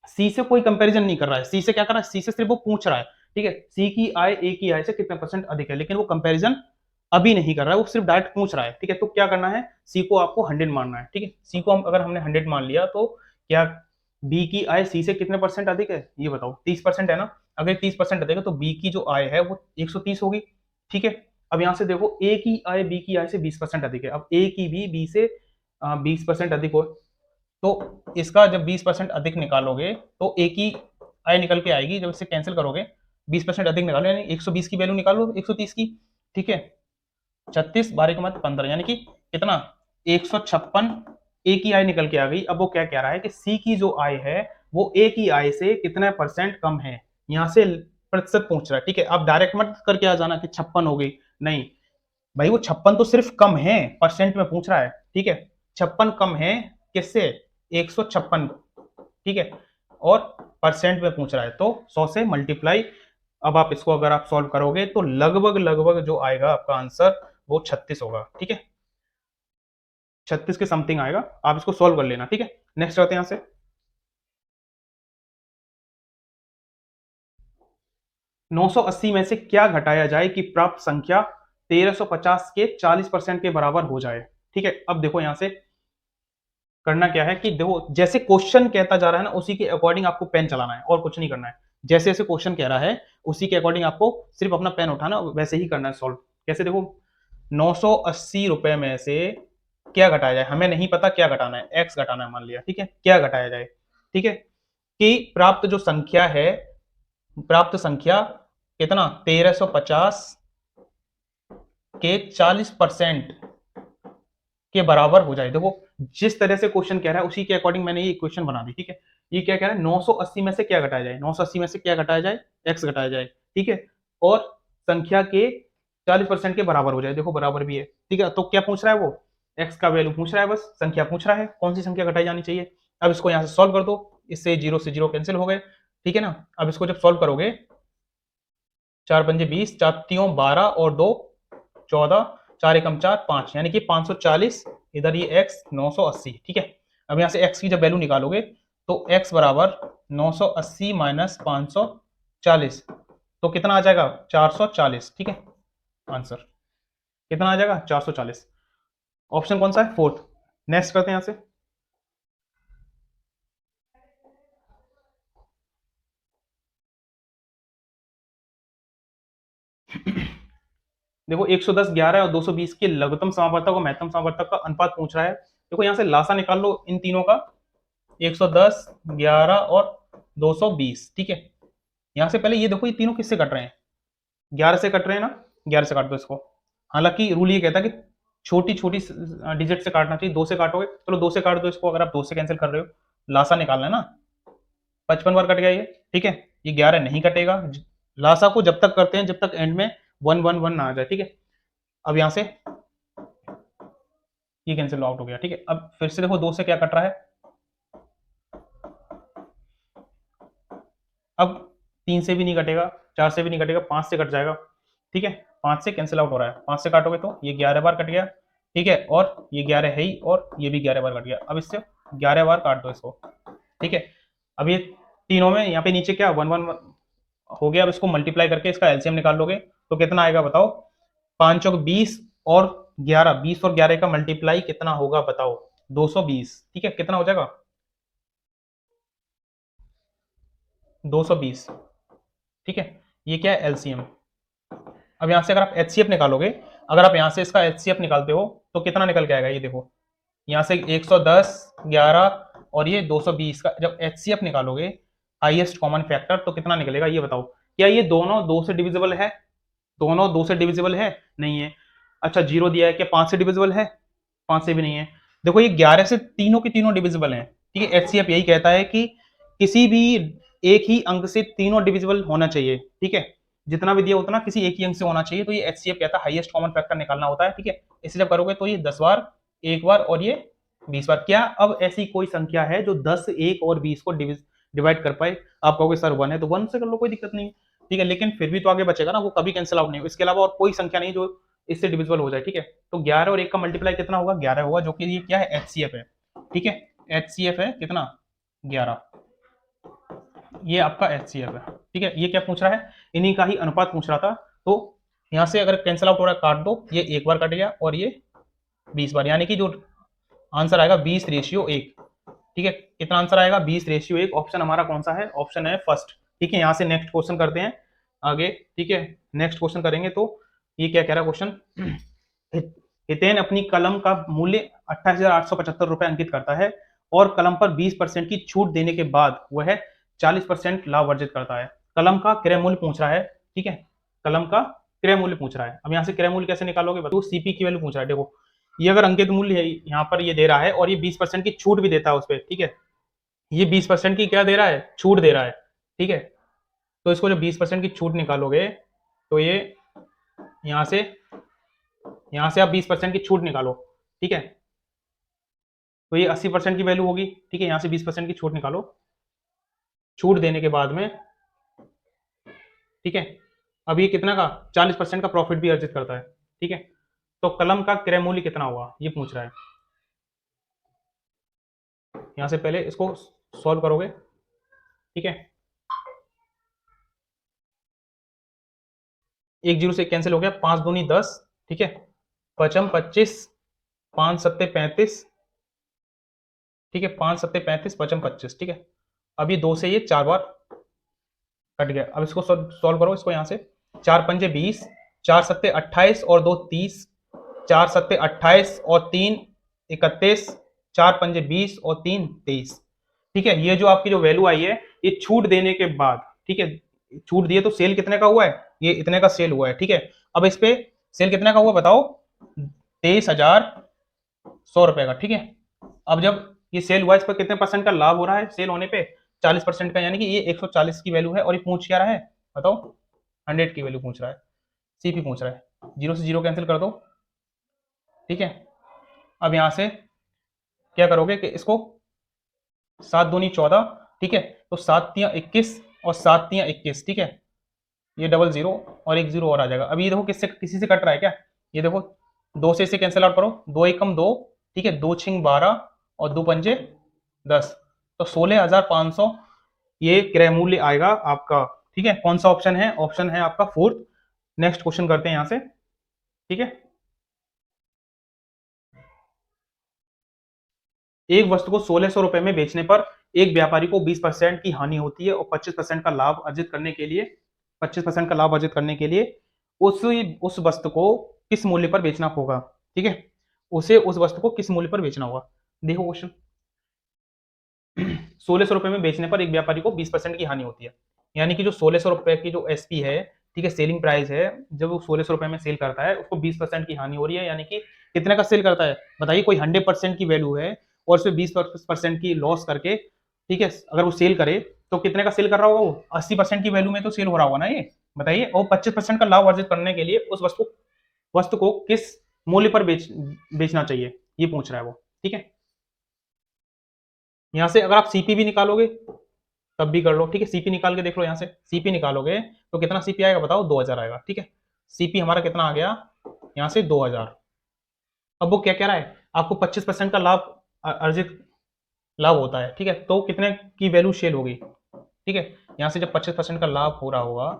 सी से कोई कंपैरिजन नहीं कर रहा है, सी से क्या कर रहा है, सी से सिर्फ वो पूछ रहा है, ठीक है, सी की आय ए की आय से कितने परसेंट अधिक है, लेकिन वो कंपैरिजन अभी नहीं कर रहा है, वो सिर्फ डायरेक्ट पूछ रहा है, ठीक है। तो क्या करना है, सी को आपको 100 मानना है, ठीक है। सी को हम अगर हमने 100 मान लिया तो क्या बी की आय सी से कितने परसेंट अधिक है, ये बताओ, 30% है ना। अगर 30% अधिक है तो बी की जो आय है वो 130 होगी, ठीक है। अब यहां से देखो ए की आय बी की आय से 20% अधिक है, अब ए की भी बी से 20% अधिक हो, तो इसका जब 20% अधिक निकालोगे तो ए की आय निकल के आएगी, जब इसे कैंसिल करोगे 20% अधिक निकालो, यानी 120 की वैल्यू निकालो 130 की, ठीक है। 36 12 के बाद 15, यानी कि कितना, 156 ए की आय निकल के आ गई। अब वो क्या कह रहा है कि सी की जो आय है वो ए की आय से कितने परसेंट कम है, यहां से प्रतिशत पूछ रहा है, ठीक है। अब डायरेक्ट मत करके आ जाना कि 56 हो गई, नहीं भाई, वो 56 तो सिर्फ कम है, परसेंट में पूछ रहा है, ठीक है। 56 कम है किससे, 156, ठीक है, और परसेंट में पूछ रहा है, तो 100 से मल्टीप्लाई। अब आप इसको अगर आप सॉल्व करोगे तो लगभग लगभग जो आएगा आपका आंसर वो 36 होगा, ठीक है, 36 के समथिंग आएगा। आप इसको सॉल्व कर लेना, ठीक है। नेक्स्ट आते हैं यहां से, 980 में से क्या घटाया जाए कि प्राप्त संख्या 1350 के 40% के बराबर हो जाए, ठीक है। अब देखो यहां से करना क्या है कि देखो जैसे क्वेश्चन कहता जा रहा है ना उसी के अकॉर्डिंग आपको पेन चलाना है और कुछ नहीं करना है, जैसे जैसे क्वेश्चन कह रहा है उसी के अकॉर्डिंग आपको सिर्फ अपना पेन उठाना, वैसे ही करना है सॉल्व। कैसे, देखो 980 रुपए में से क्या घटाया जाए, हमें नहीं पता क्या घटाना है, एक्स घटाना है मान लिया, ठीक है, क्या घटाया जाए, ठीक है, कि प्राप्त जो संख्या है, प्राप्त संख्या कितना 1350 के 40% के बराबर हो जाए। देखो जिस तरह से क्वेश्चन कह रहा है उसी के अकॉर्डिंग मैंने ये इक्वेशन बना दी, ठीक है। ये क्या कह रहा है, 980 में से क्या घटाया जाए, 980 में से क्या घटाया जाए, एक्स घटाया जाए, ठीक है, और संख्या के 40% के बराबर हो जाए, देखो बराबर भी है, ठीक है। तो क्या पूछ रहा है वो, एक्स का वैल्यू पूछ रहा है, बस संख्या पूछ रहा है, कौन सी संख्या घटाई जानी चाहिए। अब इसको यहां से सॉल्व कर दो, इससे जीरो से जीरो कैंसिल हो गए, ठीक है ना। अब इसको जब सॉल्व करोगे, 4 पंजे 20, 4 तीयों 12 और 2 14, 4 एकम 4 5, यानी कि 540, इधर ये x 980, ठीक है। अब यहां से x की जब वैल्यू निकालोगे तो x बराबर 980 माइनस 540, तो कितना आ जाएगा 440, ठीक है। आंसर कितना आ जाएगा 440, ऑप्शन कौन सा है, फोर्थ। नेक्स्ट करते हैं यहां से, देखो 110 11 और 220 के लघुत्तम समावर्तक और महत्तम समावर्तक का अनुपात पूछ रहा है। देखो यहां से लासा निकाल लो इन तीनों का, 110 11 और 220, ठीक है। यहां से पहले ये देखो ये तीनों किससे कट रहे हैं, 11 से कट रहे हैं ना, 11 से काट दो इसको। हालांकि रूल ये कहता है कि छोटी छोटी डिजिट से काटना चाहिए, 2 से काटोगे, चलो 2 से काट दो इसको, अगर आप 2 से कैंसिल कर रहे हो, लासा निकालना है ना, 55 बार कट गया ये, ठीक है। ये 11 नहीं कटेगा, लासा को जब तक करते हैं जब तक एंड में 111 ना आ जाए, ठीक है। अब यहां से ये कैंसिल आउट हो गया, ठीक है। अब फिर से देखो 2 से क्या कट रहा है, अब 3 से भी नहीं कटेगा, 4 से भी नहीं कटेगा, 5 से कट जाएगा, ठीक है। 5 से कैंसिल आउट हो रहा है, 5 से काटोगे तो ये 11 बार कट गया, ठीक है, और ये 11 है ही, और ये भी 11 बार कट गया। अब इससे 11 बार काट दो इसको, ठीक है। अब ये तीनों में यहाँ पे नीचे क्या 1 1 हो गया, अब इसको मल्टीप्लाई करके इसका एलसीएम निकाल लोगे तो कितना आएगा बताओ, 5 चौक 20 और 11, 20 और 11 का मल्टीप्लाई कितना होगा बताओ, 220, ठीक है। कितना हो जाएगा 220, ठीक है। ये क्या है एलसीएम। अब यहां से अगर आप एचसीएफ निकालोगे, अगर आप यहां से इसका एचसीएफ निकालते हो तो कितना निकल के आएगा, ये देखो यहां से 110 11 और ये 220 का जब एचसीएफ निकालोगे, हाईएस्ट कॉमन फैक्टर, तो कितना निकलेगा ये बताओ। क्या ये दोनों 2 से डिविजिबल है, दोनों 2 से डिविजिबल है, नहीं है। अच्छा जीरो दिया है, क्या 5 से डिविजिबल है, 5 से भी नहीं है। देखो ये 11 से तीनों के तीनों डिविजिबल हैं, ठीक है। एचसीएफ यही कहता है कि किसी भी एक ही अंक से तीनों डिविजिबल होना चाहिए, ठीक है। जितना भी दिया उतना किसी एक ही अंक से होना चाहिए, तो ये एचसीएफ कहता है हाईएस्ट कॉमन फैक्टर निकालना होता है, ठीक है। इसे जब करोगे तो ये 10 बार, एक बार और ये 20 बार। क्या अब ऐसी कोई संख्या है जो 10 1 और 20 को डिवाइड कर पाए, आप कहोगे सर 1 है तो 1 से कर लो, कोई दिक्कत नहीं है, ठीक है। लेकिन फिर भी तो आगे बचेगा ना, वो कभी कैंसिल आउट नहीं हो, इसके अलावा और कोई संख्या नहीं जो इससे डिविजिबल हो जाए, ठीक है। तो 11 और 1 का मल्टीप्लाई कितना होगा, 11 होगा, जो कि ये क्या है, एचसीएफ है, ठीक है। एचसीएफ है कितना, 11, ये आपका एचसीएफ है, ठीक है। ये क्या पूछ रहा है, इन्हीं का ही अनुपात पूछ रहा था। तो यहाँ से अगर कैंसिल आउट हो रहा है काट दो, ये एक बार कट गया और ये 20 बार, यानी कि जो आंसर आएगा 20:1, ठीक है। कितना आंसर आएगा, 20:1। ऑप्शन हमारा कौन सा है, ऑप्शन है फर्स्ट, ठीक है। यहाँ से नेक्स्ट क्वेश्चन करते हैं आगे, ठीक है। नेक्स्ट क्वेश्चन करेंगे तो ये क्या कह रहा है क्वेश्चन, हितेन अपनी कलम का मूल्य 28,875 रुपए अंकित करता है और कलम पर 20% की छूट देने के बाद वह 40% लाभ अर्जित करता है। कलम का क्रय मूल्य पूछ रहा है, ठीक है। कलम का क्रय मूल्य पूछ रहा है। अब यहाँ से क्रय मूल्य कैसे निकालोगे, तो सीपी की वैल्यू पूछ रहा है। देखो ये अगर अंकित मूल्य है, यहाँ पर ये दे रहा है और ये 20% की छूट भी देता है उस पर, ठीक है। ये 20% की क्या दे रहा है, छूट दे रहा है, ठीक है। तो इसको जब 20% की छूट निकालोगे तो ये यहाँ से आप 20% की छूट निकालो, ठीक है। तो ये 80% की वैल्यू होगी, ठीक है। यहाँ से 20% की छूट निकालो, छूट देने के बाद में, ठीक है। अब ये कितना का, 40% का प्रॉफिट भी अर्जित करता है, ठीक है। तो कलम का क्रय मूल्य कितना हुआ, ये पूछ रहा है। यहां से पहले इसको सॉल्व करोगे, ठीक है। 1 0 से कैंसिल हो गया, 5 दूनी 10, ठीक है। 5 25, 5 7 35, ठीक है। 5 7 35, 5 25, ठीक है। अब ये 2 से ये 4 बार कट गया। अब इसको सॉल्व करो, इसको यहां से 4 पंजे 20, 4 सत्ते 28 और 2 30, 4 सत्ते 28 और 3 31, 4 पंजे 20 और 3 23, ठीक है। ये जो आपकी जो वैल्यू आई है, ये छूट देने के बाद, ठीक है। छूट दिए तो सेल कितने का हुआ है, ये इतने का सेल हुआ है, ठीक है। अब इस पे सेल कितने का हुआ बताओ, 23,100 रुपए का, ठीक है। अब जब ये सेल हुआ, इस पर कितने परसेंट का लाभ हो रहा है सेल होने पे, 40% का, यानी कि ये 140 की वैल्यू है। और ये पूछ क्या रहा है बताओ, 100 की वैल्यू पूछ रहा है, सीपी पूछ रहा है। 0 से 0 कैंसिल कर दो, ठीक है। अब यहां से क्या करोगे कि इसको 7 दूनी 14, ठीक है। तो 7 तियां 21 और 7 तियां 21, ठीक है। ये डबल 0 और एक 0 और आ जाएगा। अब ये देखो किससे, किसी से कट रहा है क्या, ये देखो 2 से इसे कैंसिल आउट करो, 2 एकम 2, ठीक है। 2 छिंग 12 और 2 पंजे 10, तो 16,500 ये क्रय मूल्य आएगा आपका, ठीक है। कौन सा ऑप्शन है, ऑप्शन है आपका फोर्थ। नेक्स्ट क्वेश्चन करते हैं यहां से, ठीक है। एक वस्तु को 1600 रुपए में बेचने पर एक व्यापारी को 20% की हानि होती है और 25% का लाभ अर्जित करने के लिए 25% का लाभ अर्जित करने के लिए उस वस्तु को किस मूल्य पर बेचना होगा, ठीक है। उसे उस वस्तु को किस मूल्य पर बेचना होगा। देखो क्वेश्चन, 1600 रुपए में बेचने पर एक व्यापारी को 20% की हानि होती है, यानी कि जो 1600 रुपए की जो एसपी है, ठीक है, सेलिंग प्राइस है, जब वो 1600 रुपए में सेल करता है उसको 20% की हानि हो रही है, यानी कि कितने का सेल करता है बताइए। कोई 100% की वैल्यू है और उसमें 20% की लॉस करके, ठीक है, अगर वो सेल करे तो कितने का सेल कर रहा होगा वो, 80% की वैल्यू में तो सेल हो रहा होगा ना ये, बताइए। और 25% का लाभ अर्जित करने के लिए उस वस्तु को किस मूल्य पर बेचना चाहिए, ये पूछ रहा है वो, ठीक है। यहां से अगर आप सीपी भी निकालोगे तब भी कर लो, ठीक है। सीपी निकाल के देख लो, यहां से सीपी निकालोगे तो कितना सीपी आएगा बताओ, 2000 आएगा, ठीक है। सीपी हमारा कितना आ गया, यहां से 2000। अब वो क्या कह रहा है, आपको 25% का लाभ अर्जित लाभ होता है, ठीक है। तो कितने की वैल्यू सेल होगी, ठीक है। यहां से जब 25% का लाभ हो रहा होगा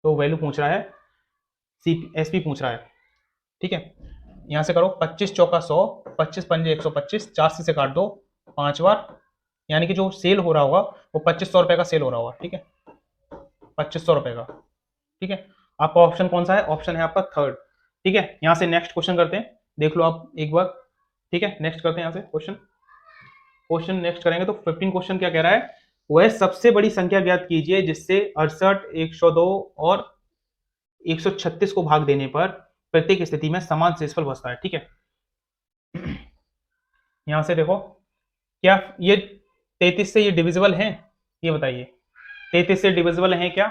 तो वैल्यू पूछ रहा है, सीपी एसपी पूछ रहा है, ठीक है। यहां से करो 25 चौका 100, 25 पंजे 125, 4 से काट दो 5 बार, यानी कि जो सेल हो रहा होगा वो 2500 रुपए का सेल हो रहा होगा, ठीक है। 2500 रुपए का, ठीक है। आपका ऑप्शन कौन सा है, ऑप्शन है आपका थर्ड, ठीक है। यहां से नेक्स्ट क्वेश्चन करते हैं, देख लो आप एक बार, ठीक है। नेक्स्ट करते हैं यहां से क्वेश्चन नेक्स्ट करेंगे तो 15 क्वेश्चन क्या कह रहा है, वह सबसे बड़ी संख्या ज्ञात कीजिए जिससे 68, 102 और 136 को भाग देने पर प्रत्येक स्थिति में समान शेषफल बचता है, ठीक है। यहां से देखो, क्या ये 33 से ये डिविजिबल है, ये बताइए। 33 से डिविजिबल है क्या,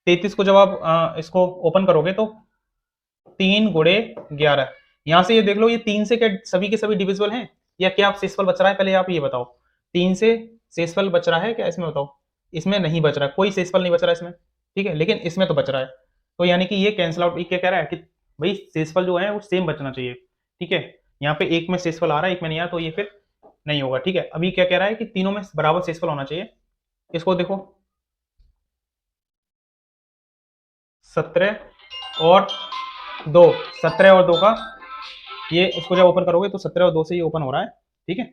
33 को जब आप इसको ओपन करोगे तो 3 गुणे 11, यहां से ये देख लो, ये 3 से क्या सभी के सभी डिविजिबल हैं या क्या आप शेषफल बच रहा है, पहले आप ये बताओ। 3 से शेषफल बच रहा है क्या इसमें बताओ, इसमें नहीं बच रहा है, कोई शेषफल नहीं बच रहा है इसमें, ठीक है। लेकिन इसमें तो बच रहा है, तो यानी कि ये कैंसिल आउट, ये क्या कह रहा है कि भाई शेषफल जो है वो सेम बचना चाहिए, ठीक है। यहाँ पे एक में शेषफल आ रहा है, एक में नहीं आ रहा, तो ये फिर नहीं होगा, ठीक है। अभी क्या कह रहा है कि तीनों में बराबर शेषफल होना चाहिए। इसको देखो 17 और 2, 17 और 2 का ये, इसको जब ओपन करोगे तो 17 और 2 से ये ओपन हो रहा है, ठीक है।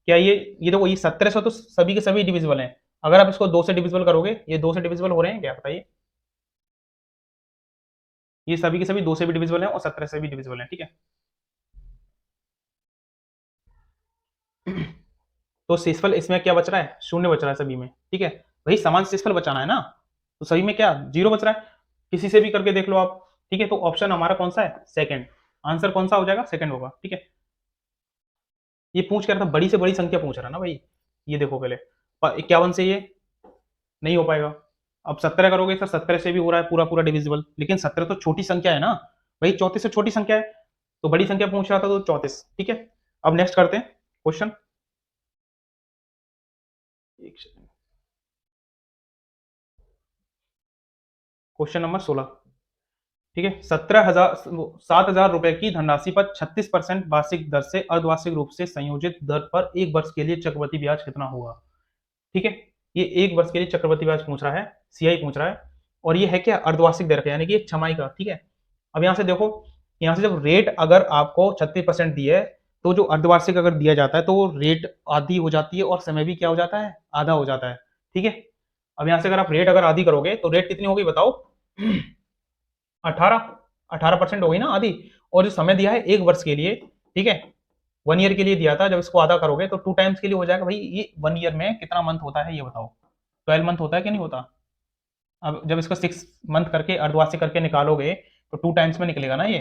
क्या ये देखो, ये 17 से तो सभी के सभी डिविजिबल हैं। अगर आप इसको 2 से डिविजिबल करोगे, ये 2 से डिविजिबल हो रहे हैं क्या, बताइए। ये सभी के सभी 2 से भी डिविजिबल हैं और 17 से भी डिविजिबल हैं, ठीक है। तो शेषफल इसमें क्या बच रहा है, शून्य बच रहा है सभी में, ठीक है। वही समान शेषफल बचाना है ना, तो सभी में क्या जीरो बच रहा है, किसी से भी करके देख लो आप, ठीक है। तो ऑप्शन हमारा कौन सा है, सेकंड। आंसर कौन सा हो जाएगा, सेकंड होगा, ठीक है। ये पूछ कर था, बड़ी से बड़ी संख्या पूछ रहा ना भाई। ये देखो पहले 51 से ये नहीं हो पाएगा। अब 17 करोगे सर, 17 से भी हो रहा है पूरा पूरा डिविजिबल, लेकिन 17 तो छोटी संख्या है ना भाई, 34 से छोटी संख्या है, तो बड़ी संख्या पूछ रहा था तो 34, ठीक है। अब नेक्स्ट करते हैं क्वेश्चन। क्वेश्चन नंबर 16, ठीक है। 7,000 रुपए की धनराशि पर 36% वार्षिक दर से अर्धवार्षिक रूप से संयोजित दर पर एक वर्ष के लिए चक्रवृद्धि ब्याज कितना होगा, ठीक है। ये एक वर्ष के लिए चक्रवृद्धि ब्याज पूछ रहा है, सीआई पूछ रहा है, और ये है क्या, अर्धवार्षिक दर का, यानी कि छमाही का, ठीक है। अब यहां से देखो, यहां से जब रेट अगर आपको 36% दी है, तो जो अर्धवार्षिक अगर दिया जाता है तो रेट आधी हो जाती है और समय भी क्या हो जाता है, आधा हो जाता है, ठीक है। अब यहां से अगर आप रेट अगर आधी करोगे तो रेट कितनी होगी बताओ, 18% हो गई ना आधी। और जो समय दिया है एक वर्ष के लिए, ठीक है, 1 ईयर के लिए दिया था, जब इसको आधा करोगे तो 2 टाइम्स के लिए हो जाएगा। भाई ये 1 ईयर में कितना मंथ होता है ये बताओ, 12 मंथ होता है कि नहीं होता। अब जब इसको 6 मंथ करके अर्धवार्षिक करके निकालोगे तो 2 टाइम्स में निकलेगा ना ये,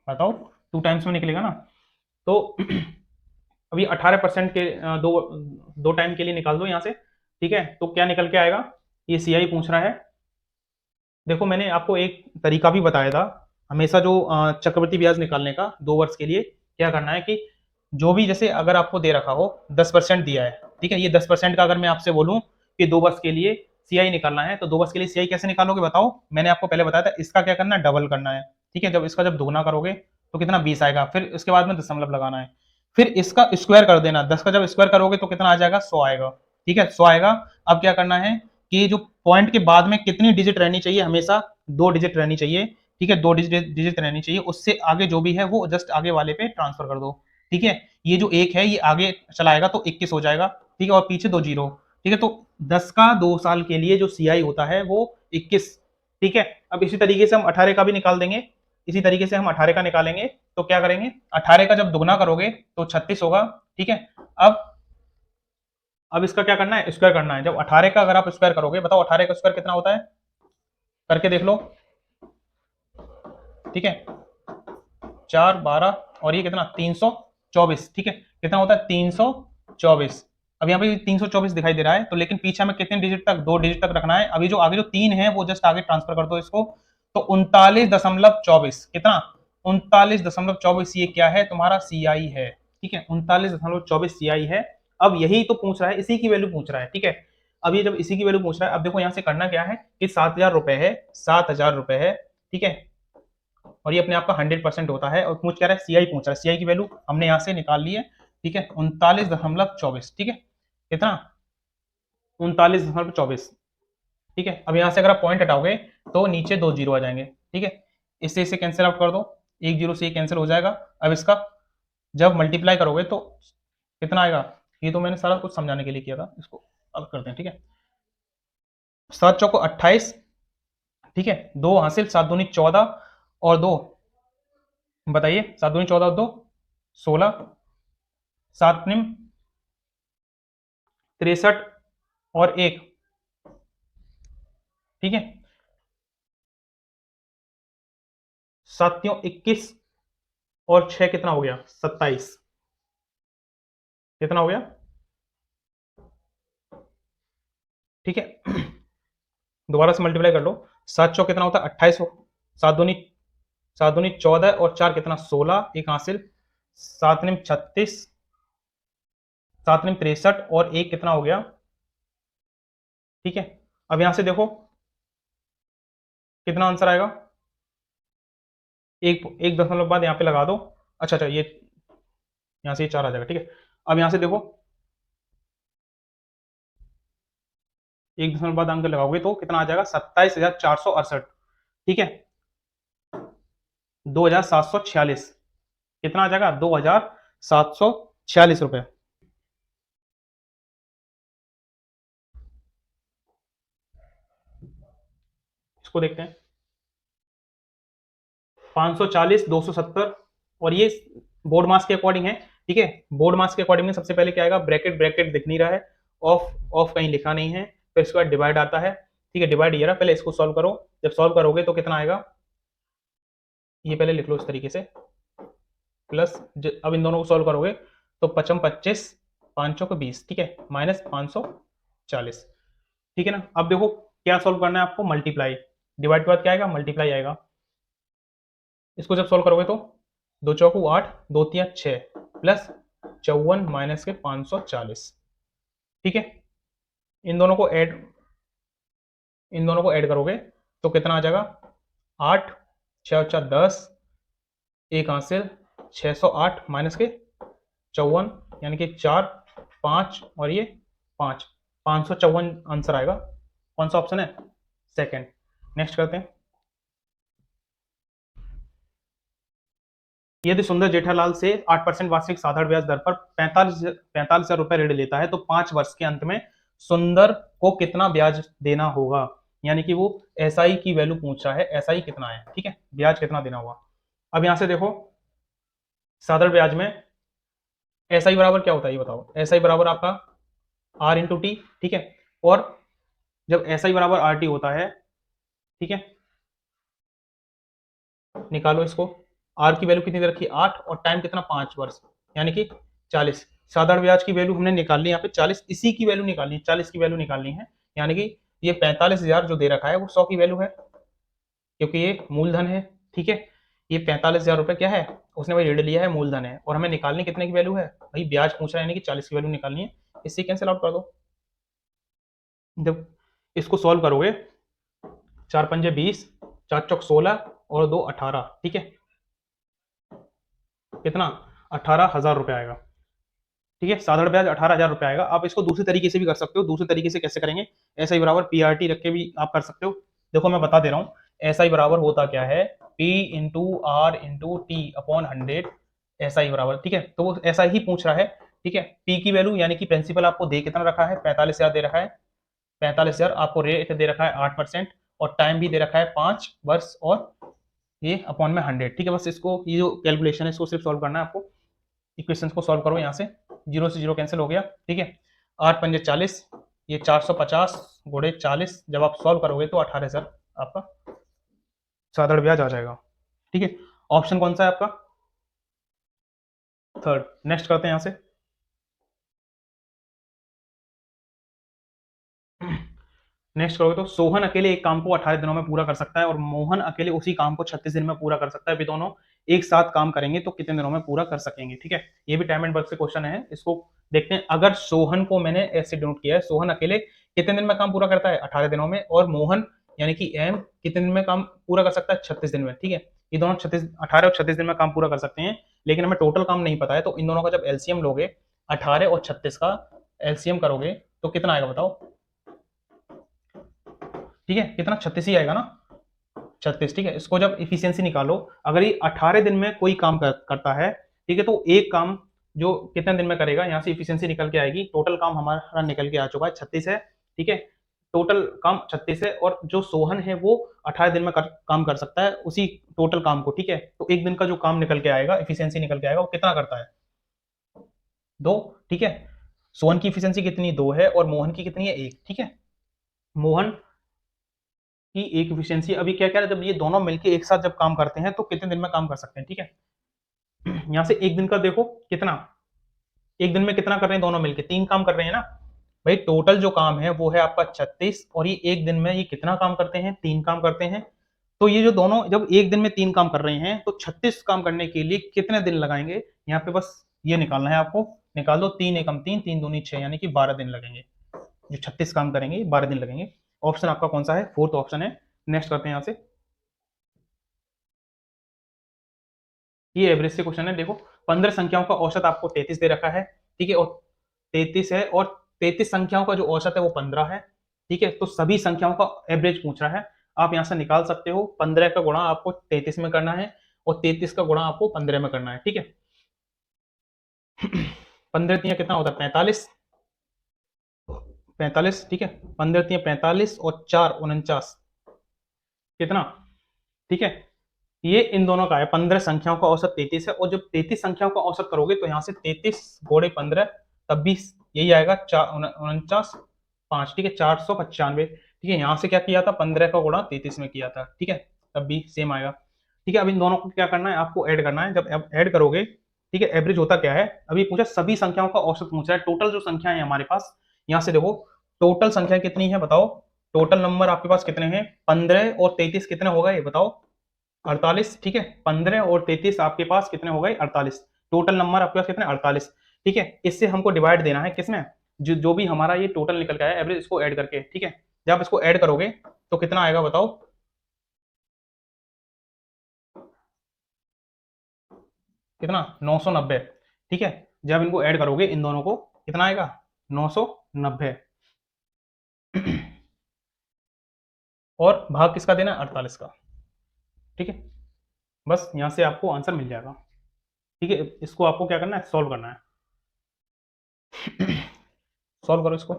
बताओ, 2 टाइम्स में निकलेगा ना। तो अभी 18% के दो दो टाइम के लिए निकाल दो यहाँ से, ठीक है। तो क्या निकल के आएगा, ये सीआई पूछ रहा है। देखो मैंने आपको एक तरीका भी बताया था, हमेशा जो चक्रवृद्धि ब्याज निकालने का 2 वर्ष के लिए क्या करना है कि जो भी, जैसे अगर आपको दे रखा हो 10% दिया है, ठीक है, ये 10% का अगर मैं आपसे बोलूं कि 2 वर्ष के लिए सीआई निकालना है, तो 2 वर्ष के लिए सीआई कैसे निकालोगे बताओ। मैंने आपको पहले बताया था, इसका क्या करना है, डबल करना है, ठीक है। जब इसका जब दोगुना करोगे तो कितना 20 आएगा, फिर उसके बाद में दशमलव लगाना है, फिर इसका स्क्वायर कर देना, 10 का जब स्क्वायर करोगे तो कितना आ जाएगा, 100 आएगा, ठीक है, 100 आएगा। अब क्या करना है कि जो पॉइंट के बाद में कितनी डिजिट रहनी चाहिए, हमेशा 2 डिजिट रहनी चाहिए, ठीक है, 2 डिजिट रहनी चाहिए, उससे आगे जो भी है वो जस्ट आगे वाले पे ट्रांसफर कर दो, ठीक है। ये जो एक है ये आगे चलाएगा तो 21 हो जाएगा, ठीक है, और पीछे 2 जीरो, ठीक है। तो 10 का 2 साल के लिए जो सीआई होता है वो 21, ठीक है। अब इसी तरीके से हम 18 का भी निकाल देंगे, इसी तरीके से हम 18 का निकालेंगे, तो क्या करेंगे, 18 का जब दुगना करोगे तो 36 होगा, ठीक है। अब अब इसका क्या करना है, स्क्वायर करना है। जब 18 का अगर आप स्क्वायर करोगे, बताओ 18 का स्क्वायर कितना होता है, करके देख लो, ठीक है। 4 12 और ये कितना 324, ठीक है, कितना होता है 324। अब यहाँ पे 324 दिखाई दे रहा है, तो लेकिन पीछे हमें कितने डिजिट तक, 2 डिजिट तक रखना है। अभी जो आगे जो 3 है वो जस्ट आगे ट्रांसफर कर दो इसको, तो 39.24, कितना 39.24, ये क्या है तुम्हारा सीआई है, ठीक है, 39.24 सीआई है। अब यही तो पूछ रहा है, इसी की वैल्यू पूछ रहा है, ठीक है। अब ये जब इसी की वैल्यू पूछ रहा है, अब देखो यहाँ से करना क्या है कि 7,000 रुपए है, 7,000 रुपए है, ठीक है, और ये अपने आप का 100% होता है, और पूछ क्या रहा है, सीआई पूछ रहा है। सीआई की वैल्यू हमने यहाँ से निकाल ली है, ठीक है, 39.24, ठीक है, कितना 39.24, ठीक है। अब यहाँ से अगर आप पॉइंट हटाओगे तो नीचे 2 जीरो आ जाएंगे, ठीक है, इससे इसे कैंसिल आउट कर दो, एक जीरो से ये कैंसिल हो जाएगा। अब इसका जब मल्टीप्लाई करोगे तो कितना आएगा, ये तो मैंने सारा कुछ समझाने के लिए किया था, इसको अब करते हैं, ठीक है। 7 चौको 28, ठीक है, 2 हासिल, 7 दूनी 14 और 2, बताइए, 7 दूनी 14 और 2 16, 7 निम 63 और 1, ठीक है, 7 21 और 6 कितना हो गया 27, कितना हो गया, ठीक है। दोबारा से मल्टीप्लाई कर लो, 7 चौक कितना होता है 28 हो, 7 दूनी 14 और 4 कितना 16, एक हासिल, 7 निम 36, 7 निम 63 और 1 कितना हो गया, ठीक है। अब यहां से देखो कितना आंसर आएगा? एक एक दशमलव बाद यहाँ पे लगा दो। अच्छा अच्छा, ये यहाँ से ये 4 आ जाएगा, ठीक है। अब यहाँ से देखो, एक दशमलव बाद अंक लगाओगे तो कितना आ जाएगा? 27,468, ठीक है। 2,746, कितना आ जाएगा? 2,746 रुपए। इसको देखते हैं। 540, 270, और ये बोर्ड मास के अकॉर्डिंग है, ठीक है। बोर्ड मास के अकॉर्डिंग में सबसे पहले क्या आएगा? ब्रैकेट, ब्रैकेट दिख नहीं रहा है, ऑफ ऑफ कहीं लिखा नहीं है, फिर इसके बाद डिवाइड आता है, ठीक है। डिवाइड ये रहा, पहले इसको सॉल्व करो। जब सॉल्व करोगे तो कितना आएगा? ये पहले लिख लो इस तरीके से, प्लस अब इन दोनों को सॉल्व करोगे तो 55 25, 5 20, ठीक है, माइनस 540, ठीक है ना। अब देखो क्या सॉल्व करना है आपको? मल्टीप्लाई। डिवाइड के बाद क्या आएगा? मल्टीप्लाई आएगा। इसको जब सॉल्व करोगे तो 2 चौकू 8, 2 तिया 6, प्लस 54 माइनस के 540, ठीक है। इन दोनों को ऐड इन दोनों को ऐड करोगे तो कितना आ जाएगा? 8 6 4 10, एक हासिल 608 माइनस के 54, यानी कि 4 5 और ये 5, 554 आंसर आएगा। कौन सा ऑप्शन है? सेकंड। नेक्स्ट करते हैं। यदि सुंदर जेठालाल से 8% वार्षिक साधारण ब्याज दर पर 45,000 रुपए ऋण लेता है तो 5 वर्ष के अंत में सुंदर को कितना ब्याज देना होगा? यानी कि वो एसआई की वैल्यू पूछ रहा है, एसआई कितना है, ठीक है, ब्याज कितना देना होगा। अब यहां से देखो, साधारण ब्याज में एसआई बराबर क्या होता है ये बताओ। एसआई बराबर आपका आर इंटू टी, ठीक है। और जब एसआई बराबर आर टी होता है, ठीक है, निकालो इसको। आर की वैल्यू कितनी दे रखी है? 8, और टाइम कितना? 5 वर्ष, यानी कि 40। साधारण ब्याज की वैल्यू हमने निकालनी है यहाँ पे 40, इसी की वैल्यू निकालनी है, 40 की वैल्यू निकालनी है, यानी कि ये 45,000 जो दे रखा है वो 100 की वैल्यू है, क्योंकि ये मूलधन है, ठीक है। ये 45,000 रुपए क्या है? उसने भाई ऋण लिया है, मूलधन है, और हमें निकालनी कितने की वैल्यू है? भाई ब्याज पूछ रहा है, यानी कि 40 की वैल्यू निकालनी है। इससे कैंसिल आउट कर दो। जब इसको सॉल्व करोगे, 4 पंजे 20, 4 चौक 16 और 2 18, ठीक है, कितना? 18,000 रुपए आएगा, ठीक है। साधारण ब्याज 18,000 रुपए आएगा। आप इसको दूसरे तरीके से भी कर सकते हो। दूसरे तरीके से कैसे करेंगे? एस आई बराबर पी आर टी रख के भी आप कर सकते हो। देखो मैं बता दे रहा हूँ, एस आई बराबर होता क्या है? P into R into T upon 100, S I बराबर, ठीक है। तो वो ऐसा ही पूछ रहा है, ठीक है। पी की वैल्यू यानी कि प्रिंसिपल आपको दे कितना रखा है? 45,000 दे रखा है। 45,000 आपको रेट दे रखा है 8%, और टाइम भी दे रखा है 5 वर्ष, और ये अपॉन में 100, ठीक है। बस इसको, ये जो कैलकुलेशन है इसको सिर्फ सॉल्व करना है आपको। इक्वेशंस को सॉल्व करो, यहाँ से 0 से 0 कैंसिल हो गया, ठीक है। 8 पंजे 40, ये 450 गुणे 40, जब आप सॉल्व करोगे तो 18,000 आपका साधारण ब्याज आ जाएगा, ठीक है। ऑप्शन कौन सा है आपका? थर्ड। नेक्स्ट करते हैं यहाँ से। नेक्स्ट करोगे तो सोहन अकेले एक काम को 18 दिनों में पूरा कर सकता है और मोहन अकेले उसी काम को 36 दिन में पूरा कर सकता है। वे दोनों एक साथ काम करेंगे तो कितने दिनों में पूरा कर सकेंगे, ठीक है। ये भी टाइम एंड वर्क से क्वेश्चन है, इसको देखते हैं। अगर सोहन को मैंने ऐसे डिनोट किया है, सोहन अकेले कितने दिन में काम पूरा करता है? 18 दिनों में। और मोहन यानी कि एम कितने दिन में काम पूरा कर सकता है? 36 दिन में, ठीक है। ये दोनों 18 और 36 दिन में काम पूरा कर सकते हैं, लेकिन हमें टोटल काम नहीं पता है। तो इन दोनों का जब एलसीएम लोगे, 18 और 36 का एलसीएम करोगे तो कितना आएगा बताओ? ठीक है, कितना? 36 ही आएगा ना, 36, ठीक है। इसको जब इफिशियंसी निकालो, अगर ये 18 दिन में कोई काम करता है, ठीक है, तो एक काम जो कितने दिन में करेगा, यहाँ से इफिशियंसी निकल के आएगी। टोटल काम हमारा निकल के आ चुका है 36 है, ठीक है। टोटल काम 36 है, और जो सोहन है वो 18 दिन में काम कर सकता है उसी टोटल काम को, ठीक है। तो एक दिन का जो काम निकल के आएगा, इफिशियंसी निकल के आएगा, वो कितना करता है? 2, ठीक है। सोहन की इफिशियंसी कितनी? 2 है, और मोहन की कितनी है? 1, ठीक है। मोहन की एक इफिशियंसी, अभी क्या क्या है, जब ये दोनों मिलके एक साथ जब काम करते हैं तो कितने दिन में काम कर सकते हैं, ठीक है। यहां से एक दिन का देखो कितना, एक दिन में कितना कर रहे हैं दोनों मिलके? 3 काम कर रहे हैं ना भाई। टोटल जो काम है वो है आपका 36, और ये एक दिन में ये कितना काम करते हैं? 3 काम करते हैं। तो ये जो दोनों जब एक दिन में 3 काम कर रहे हैं तो 36 काम करने के लिए कितने दिन लगाएंगे? यहाँ पे बस ये निकालना है आपको। निकाल दो, 3 एकम 3, 3 दूनी 6, यानी कि 12 दिन लगेंगे। जो 36 काम करेंगे 12 दिन लगेंगे। ऑप्शन आपका कौन सा है? फोर्थ ऑप्शन है। नेक्स्ट करते हैं यहाँ से। ये एवरेज से क्वेश्चन है। देखो 15 संख्याओं का औसत आपको 33 दे रखा है, ठीक है, और 33 है, और 33 संख्याओं का जो औसत है वो 15 है, ठीक है। तो सभी संख्याओं का एवरेज पूछ रहा है। आप यहां से निकाल सकते हो, 15 का गुणा आपको 33 में करना है और 33 का गुणा आपको 15 में करना है, ठीक है। 15 तिया कितना होता है 45, 45, ठीक है। 15 तिया 45 और 4 49, कितना, ठीक है। ये इन दोनों का है, 15 संख्याओं का औसत 33 है, और जब 33 संख्याओं का औसत करोगे तो यहाँ से 33 घोड़े 15, तब भी यही आएगा 49 5, ठीक है, 495, ठीक है। यहाँ से क्या किया था, 15 का गुणा 33 में किया था, ठीक है, तब भी सेम आएगा, ठीक है। अब इन दोनों को क्या करना है, आपको ऐड करना है। जब ऐड करोगे, ठीक है, एवरेज होता क्या है, अभी पूछा सभी संख्याओं का औसत पूछा है, टोटल जो संख्या है हमारे पास, यहाँ से देखो टोटल संख्या कितनी है बताओ, टोटल नंबर आपके पास कितने हैं, 15 और 33 कितने हो गए बताओ, 48, ठीक है। 15 और 33 आपके पास कितने हो गए, 48, टोटल नंबर आपके पास कितने, 48, ठीक है। इससे हमको डिवाइड देना है किसमें, जो भी हमारा ये टोटल निकल के आया एवरेज, इसको ऐड करके, ठीक है। जब आप इसको ऐड करोगे तो कितना आएगा बताओ, कितना, 990, ठीक है। जब इनको ऐड करोगे इन दोनों को, कितना आएगा, 990, और भाग किसका देना है, 48 का, ठीक है। बस यहां से आपको आंसर मिल जाएगा, ठीक है। इसको आपको क्या करना है, सॉल्व करना है। सॉल्व करो इसको।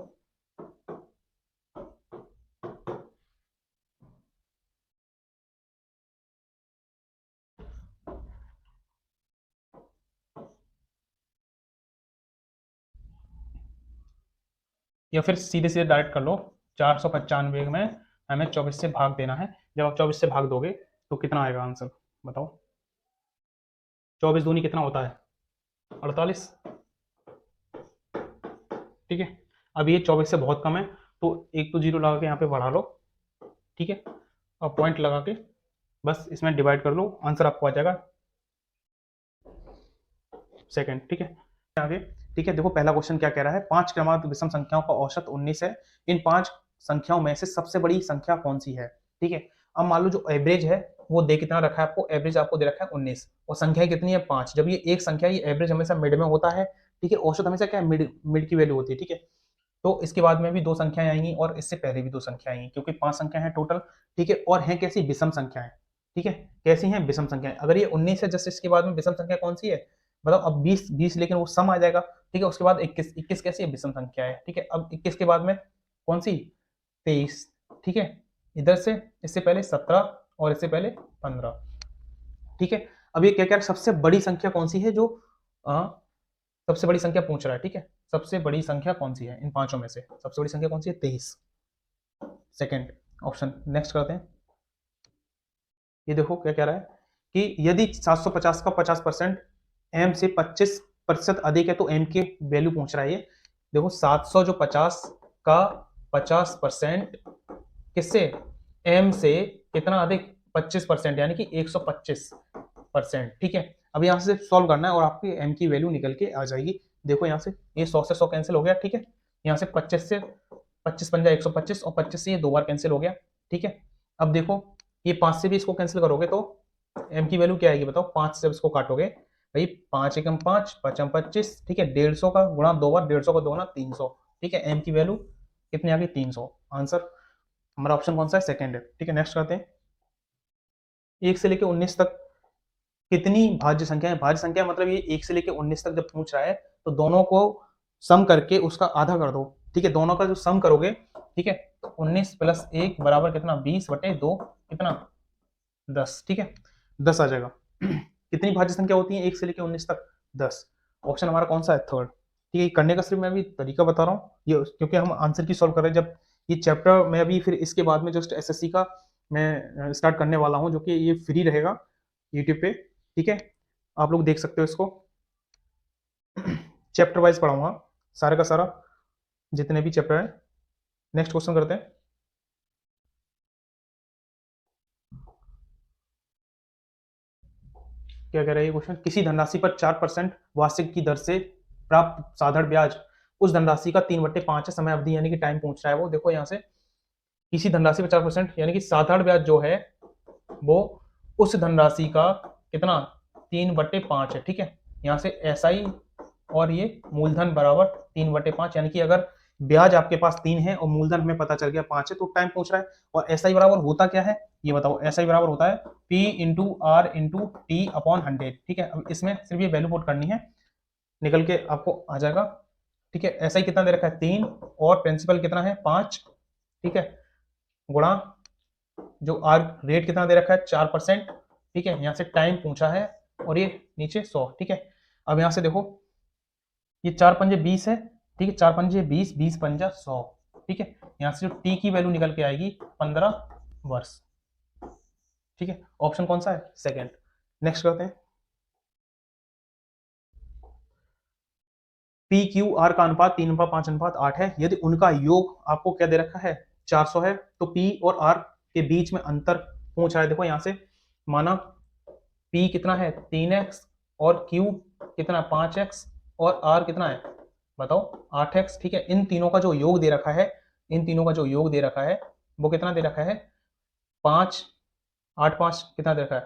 या फिर सीधे सीधे डायरेक्ट कर लो, 495 में हमें 24 से भाग देना है। जब आप 24 से भाग दोगे तो कितना आएगा आंसर बताओ, 24 दूनी कितना होता है, 48, ठीक है। अब ये 24 से बहुत कम है, तो एक तो जीरो लगा के यहाँ पे बढ़ा लो, ठीक है। अब पॉइंट लगा के बस इसमें डिवाइड कर लो, आंसर आपको आ जाएगा सेकंड, ठीक है। आगे, ठीक है। देखो पहला क्वेश्चन क्या कह रहा है, 5 क्रमांक विषम संख्याओं का औसत 19 है, इन 5 संख्याओं में से सबसे बड़ी संख्या कौन सी है, ठीक है। अब मान लो जो एवरेज है वो दे कितना रखा है आपको, एवरेज आपको दे रखा है 19, और संख्या कितनी है 5। जब ये एक संख्या, ये एवरेज हमेशा मिड में होता है, ठीक है, औसत हमेशा क्या है, मिड मिड की वैल्यू होती है, ठीक है। तो इसके बाद में भी दो संख्याएं आएंगी और इससे पहले भी दो संख्याएं आएंगी, क्योंकि 5 संख्या है टोटल, ठीक है, और हैं कैसी, विषम संख्याएं, ठीक है। कैसी हैं, विषम संख्याएं। अगर ये 19 है, जस्ट इसके बाद में विषम संख्या कौन सी है बताओ, अब 20 लेकिन वो सम आ जाएगा, ठीक है। उसके बाद 21 कैसी है, विषम संख्या है, ठीक है। अब 21 के बाद में कौन सी, 23, ठीक है। इधर से इससे पहले 17 और इससे पहले 15, ठीक है। अब ये क्या क्या सबसे बड़ी संख्या कौन सी है, जो सबसे बड़ी संख्या पूछ रहा है, ठीक है। सबसे बड़ी संख्या कौन सी है इन पांचों में से, सबसे बड़ी संख्या कौन सी है, 23, सेकेंड ऑप्शन। नेक्स्ट करते हैं। ये देखो क्या कह रहा है कि यदि 750 का 50% एम से 25% अधिक है, तो एम की वैल्यू पूछ रहा है ये। देखो 700 जो 50 का 50% किससे, एम से कितना अधिक, 25%, यानी कि 125%, ठीक है। अब यहाँ से सॉल्व करना है और आपकी एम की वैल्यू निकल के आ जाएगी। देखो यहाँ से ये 100 से 100 कैंसिल हो गया, ठीक है। यहाँ से 25 से 25 बन जाए 125, और 25 से ये 2 बार कैंसिल हो गया, ठीक है। अब देखो ये 5 से भी इसको कैंसिल करोगे तो एम की वैल्यू क्या आएगी बताओ, 5 से जब इसको काटोगे भाई, 5 एकम 5, 5 25, ठीक है। 150 का गुणा 2 बार, 150 का 2 गुना 300, ठीक है। एम की वैल्यू कितनी आ गई, 300। आंसर हमारा ऑप्शन कौन सा है, सेकंड है, ठीक है। नेक्स्ट करते हैं। 1 से लेकर 19 तक कितनी भाज्य संख्या है, भाज्य संख्या मतलब ये 1 से लेकर 19 तक जब पूछ रहा है तो दोनों को सम करके उसका आधा कर दो, ठीक है। दोनों का जो सम करोगे, ठीक है, 19 प्लस 1 बराबर कितना, 20/2, कितना, 10, ठीक है, 10 आ जाएगा। कितनी भाज्य संख्या होती है 1 से लेकर 19 तक, 10। ऑप्शन हमारा कौन सा है, थर्ड, ठीक है। करने का सिर्फ मैं अभी तरीका बता रहा हूँ ये, क्योंकि हम आंसर की सॉल्व कर रहे हैं। जब ये चैप्टर में अभी फिर इसके बाद में जस्ट एसएससी का मैं स्टार्ट करने वाला हूँ, जो कि ये फ्री रहेगा यूट्यूब पे, ठीक है। आप लोग देख सकते हो इसको, चैप्टर वाइज पढ़ाऊंगा सारे का सारा, जितने भी चैप्टर है। नेक्स्ट क्वेश्चन करते हैं। क्या कह रहा है ये क्वेश्चन, किसी धनराशि पर 4% वार्षिक की दर से प्राप्त साधारण ब्याज उस धनराशि का 3/5 है समय अवधि, यानी कि टाइम पूछ रहा है वो। देखो यहाँ से किसी धनराशि पर 4%, यानी कि साधारण ब्याज जो है वो उस धनराशि का कितना, 3/5 है, ठीक है। यहाँ से SI और ये मूलधन बराबर 3/5, यानी कि अगर ब्याज आपके पास 3 है और मूलधन हमें पता चल गया 5 है, तो टाइम पूछ रहा है। और SI बराबर होता क्या है ये बताओ। SI बराबर होता है P into R into T upon 100, ठीक है। अब इसमें सिर्फ ये वैल्यू पुट करनी है, निकल के आपको आ जाएगा, ठीक है। SI कितना दे रखा है 3 और प्रिंसिपल कितना है 5, ठीक है, गुणा जो R रेट कितना दे रखा है 4%, ठीक है। यहाँ से टाइम पूछा है और ये नीचे 100, ठीक है। अब यहाँ से देखो ये 4 पंजे 20 है, ठीक है, 4 पंजे 20, 20 पंजा 100, ठीक है। यहाँ से जो टी की वैल्यू निकल के आएगी 15 वर्ष, ठीक है। ऑप्शन कौन सा है? सेकेंड। नेक्स्ट करते हैं। पी क्यू आर का अनुपात 3:5:8 है। यदि उनका योग आपको क्या दे रखा है 400 है, तो पी और आर के बीच में अंतर पूछ रहा है। देखो यहाँ से माना पी कितना है 3x और क्यू कितना 5x और आर कितना है बताओ 8x, ठीक है। इन तीनों का जो योग दे रखा है, इन तीनों का जो योग दे रखा है वो कितना दे रखा है 5, 8 5 कितना दे रखा है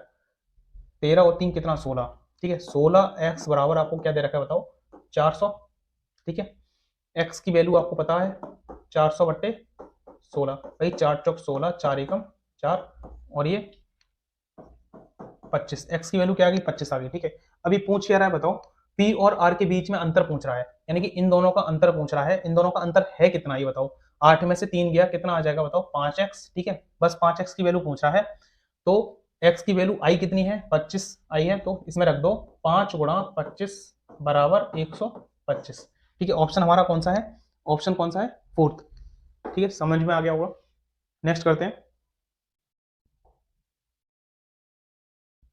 13 और 3 कितना 16, ठीक है। 16x बराबर आपको क्या दे रखा है बताओ 400, ठीक है। x की वैल्यू आपको पता है 400/16, भाई 4 चौक 16, 4 एकम 4 और ये 25, x की वैल्यू क्या आ गई 25 आ गई, ठीक है। अभी पूछ क्या रहा है बताओ, p और r के बीच में अंतर पूछ रहा है, यानी कि इन दोनों का अंतर पूछ रहा है। इन दोनों का अंतर है कितना ये बताओ। 8 में से 3 गया कितना आ जाएगा बताओ 5x, ठीक है। बस 5x की वैल्यू पूछ रहा है, तो x की वैल्यू i कितनी है 25 i है, तो इसमें रख दो 5 गुणा 25 बराबर 125, ठीक है। ऑप्शन हमारा कौन सा है? ऑप्शन कौन सा है? फोर्थ, ठीक है। समझ में आ गया होगा। नेक्स्ट करते हैं।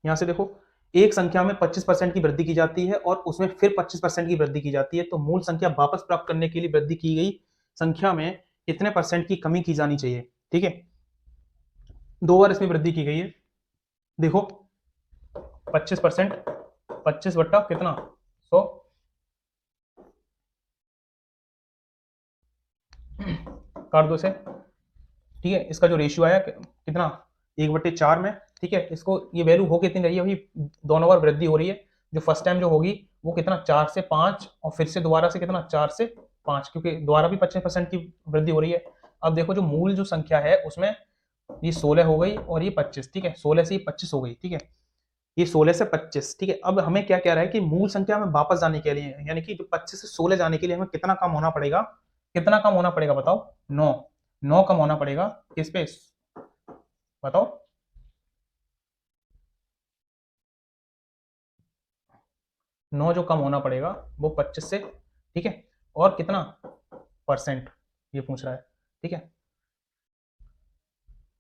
यहां से देखो एक संख्या में 25% की वृद्धि की जाती है और उसमें फिर 25% की वृद्धि की जाती है, तो मूल संख्या वापस प्राप्त करने के लिए वृद्धि की गई संख्या में कितने परसेंट की कमी की जानी चाहिए, ठीक है। 2 बार इसमें वृद्धि की गई है। देखो 25%, 25 बट्टा कितना 100, काट दो से, ठीक है। इसका जो रेशियो आया कितना 1/4 में, ठीक है। इसको ये वैल्यू हो कितनी रही है अभी, दोनों बार वृद्धि हो रही है। जो फर्स्ट टाइम जो होगी वो कितना 4 से 5 और फिर से दोबारा से कितना 4 से 5, क्योंकि दोबारा भी 25% की वृद्धि हो रही है। अब देखो जो मूल जो संख्या है उसमें ये 16 हो गई और ये 25, ठीक है। 16 से ये 25 हो गई, ठीक है। ये 16 से 25, ठीक है। अब हमें क्या कह रहा है कि मूल संख्या में वापस जाने के लिए, यानी कि 25 से 16 जाने के लिए हमें कितना कम होना पड़ेगा, कितना कम होना पड़ेगा बताओ 9, 9 कम होना पड़ेगा किस पे बताओ, 9 जो कम होना पड़ेगा वो 25 से, ठीक है। और कितना परसेंट ये पूछ रहा है, ठीक है।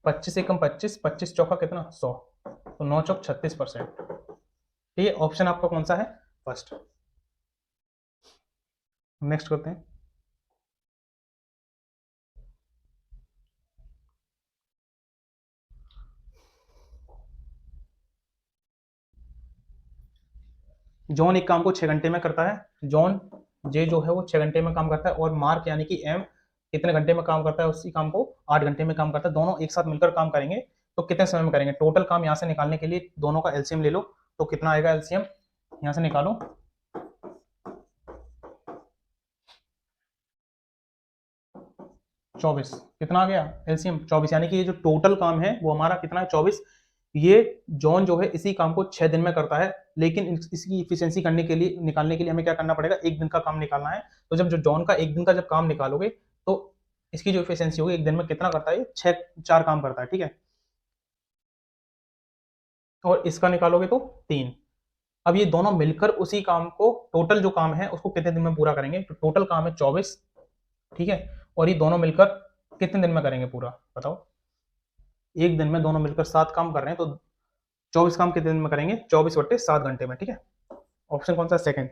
25 से कम 25, 25 चौका कितना 100, तो 9 चौक 36%, ठीक है। ऑप्शन आपका कौन सा है? फर्स्ट। नेक्स्ट करते हैं। जॉन एक काम को 6 घंटे में करता है। जॉन जे जो है वो 6 घंटे में काम करता है और मार्क यानी कि एम कितने घंटे में काम करता है, उसी काम को 8 घंटे में काम करता है। दोनों एक साथ मिलकर काम करेंगे तो कितने समय में करेंगे। टोटल काम यहाँ से निकालने के लिए दोनों का एलसीएम ले लो, तो कितना आएगा एलसीएम यहाँ से निकालो, 24 कितना आ गया एलसीएम 24, यानी कि ये जो टोटल काम है वो हमारा कितना है 24। ये जॉन जो है इसी काम को 6 दिन में करता है, लेकिन इसकी इफिशियंसी करने के लिए निकालने के लिए हमें क्या करना पड़ेगा, एक दिन का काम निकालना है। तो जब जो जॉन का एक दिन का जब काम निकालोगे तो इसकी जो इफिशियंसी होगी एक दिन में कितना करता है, 4 काम करता है, ठीक है। और इसका निकालोगे तो 3। अब ये दोनों मिलकर उसी काम को, टोटल जो काम है उसको कितने दिन में पूरा करेंगे, तो टोटल काम है 24, ठीक है। और ये दोनों मिलकर कितने दिन में करेंगे पूरा बताओ। एक दिन में दोनों मिलकर 7 काम कर रहे हैं, तो 24 काम कितने दिन में करेंगे 24/7 घंटे में, ठीक है। ऑप्शन कौन सा? सेकंड।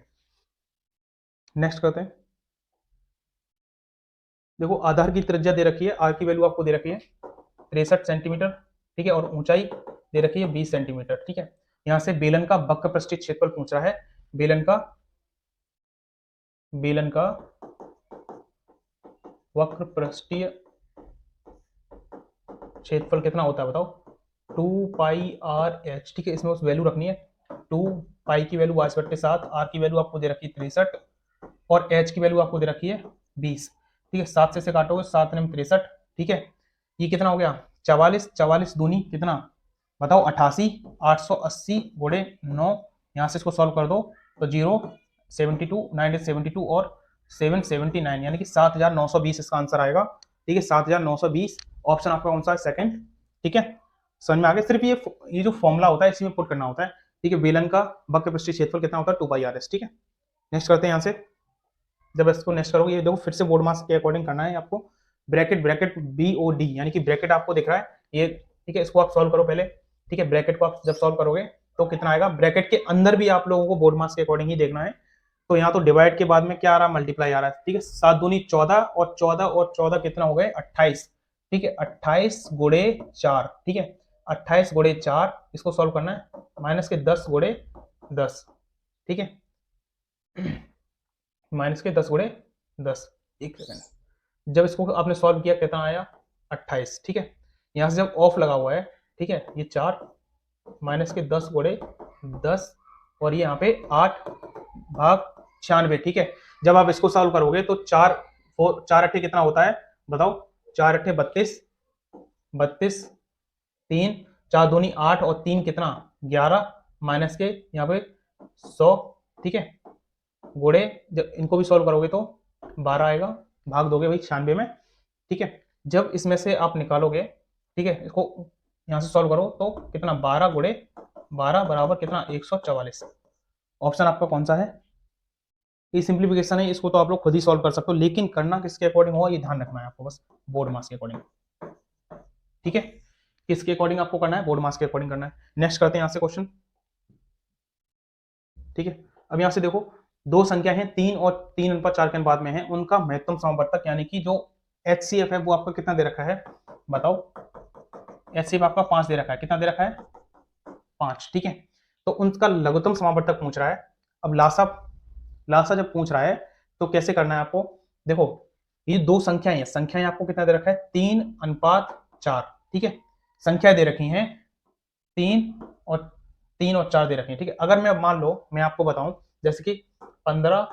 नेक्स्ट करते हैं। देखो आधार की त्रिज्या दे रखी है, आर की वैल्यू आपको दे रखी है 63 सेंटीमीटर, ठीक है। और ऊंचाई दे रखी है 20 सेंटीमीटर, ठीक है। यहाँ से बेलन का वक्र पृष्ठीय क्षेत्रफल पूछ रहा है। बेलन का वक्र पृष्ठीय क्षेत्रफल कितना होता है बताओ 2 पाई आर एच, ठीक है। इसमें उस वैल्यू रखनी है 2, पाई की वैल्यू 22/7, आर की वैल्यू आपको दे रखी है 63 और एच की वैल्यू आपको दे रखी है 20। ठीक है, 7 से काटोगे 7 में 63। ठीक है, ये कितना हो गया 44, 44 दूनी कितना बताओ 88, 880 गुणे 9, यहाँ से इसको सॉल्व कर दो तो 0, 72, 972 और 779 यानी कि 7920 इसका आंसर आएगा। ठीक है, 7920 ऑप्शन आपका कौन सा है सेकंड। ठीक है, समझ में आ गया। सिर्फ ये जो फॉर्मूला होता है इसी में पुट करना होता है। ठीक है, बेलन का वक्र पृष्ठीय क्षेत्रफल कितना होता है 2πr/s। ठीक है, नेक्स्ट करते हैं यहाँ से। जब इसको नेक्स्ट करोगे ये देखो फिर से बोर्ड मास के अकॉर्डिंग करना है आपको। ब्रैकेट ब्रैकेट BOD यानी कि ब्रैकेट आपको दिख रहा है ये। ठीक है, इसको आप सॉल्व करो पहले। ठीक है, ब्रैकेट को आप जब सॉल्व करोगे तो कितना आएगा, ब्रैकेट के अंदर भी आप लोगों को बोर्ड मास के अकॉर्डिंग ही देखना है। तो यहाँ तो डिवाइड के बाद में क्या आ रहा है मल्टीप्लाई आ रहा है। ठीक है, 7 दूनी 14 और 14 और 14 कितना हो गए 28। ठीक है, 28 गुणे 4। ठीक है, 28 गुणे 4 इसको सॉल्व करना है माइनस के 10 गुणे 10। ठीक है, माइनस के 10 गुणे 10। एक सेकंड, जब इसको आपने सॉल्व किया कितना आया 28। ठीक है, यहां से जब ऑफ लगा हुआ है ठीक है, ये 4 माइनस के 10 गुणे 10 और ये यहाँ पे 8/96। ठीक है, जब आप इसको सॉल्व करोगे तो 4 अट्ठे कितना होता है बताओ, 4 अट्ठे 32, 32 3, 4 दूनी 8 और 3 कितना 11 माइनस के यहाँ पे 100। ठीक है, गुणे जब इनको भी सॉल्व करोगे तो 12 आएगा, भाग दोगे भाई 96 में। ठीक है, जब इसमें से आप निकालोगे ठीक है, इसको यहां से सॉल्व करो तो कितना 12 गुणे 12 बराबर कितना 144। ऑप्शन आपका कौन सा है। ये सिंप्लीफिकेशन है, इसको तो आप लोग खुद ही सॉल्व कर सकते हो, लेकिन करना किसके अकॉर्डिंग होगा ये ध्यान रखना है आपको बस, बोर्ड मास के अकॉर्डिंग। ठीक है, किसके अकॉर्डिंग आपको करना है, बोर्ड मास के अकॉर्डिंग करना है। नेक्स्ट करते हैं यहां से क्वेश्चन। ठीक है, अब यहां से देखो दो संख्या है 3 और 3/4 के अनुपात में है, उनका महत्तम समवर्तक यानी कि जो HCF है वो आपको कितना दे रखा है बताओ। HCF आपका 5 दे रखा है, कितना दे रखा है 5। ठीक है, तो उनका लघुत्तम समावर्तक पूछ रहा है। अब लासा जब पूछ रहा है तो कैसे करना है आपको, देखो ये दो संख्याएं आपको कितना दे रखा है 3/4। ठीक है, संख्या दे रखी हैं 3 और 4 दे रखी हैं। ठीक है, अगर मैं मान लो मैं आपको बताऊं जैसे कि 15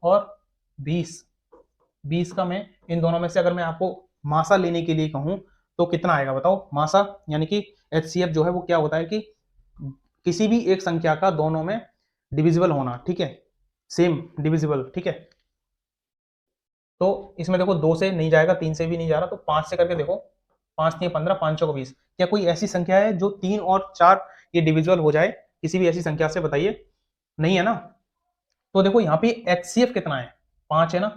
और 20 का मैं इन दोनों में से अगर मैं आपको मासा लेने के लिए कहूं तो कितना आएगा बताओ। मासा यानी कि HCF जो है वो क्या होता है कि किसी भी एक संख्या का दोनों में डिविजिबल होना। ठीक है, सेम डिविजिबल। ठीक है, तो इसमें देखो 2 से नहीं जाएगा, 3 से भी नहीं जा रहा, तो 5 से करके देखो, 5 3 15, 5 चौक 20। क्या कोई ऐसी संख्या है जो 3 और 4 ये डिविजिबल हो जाए किसी भी ऐसी संख्या से, बताइए। नहीं है ना। तो देखो यहाँ पे HCF कितना है 5 है ना,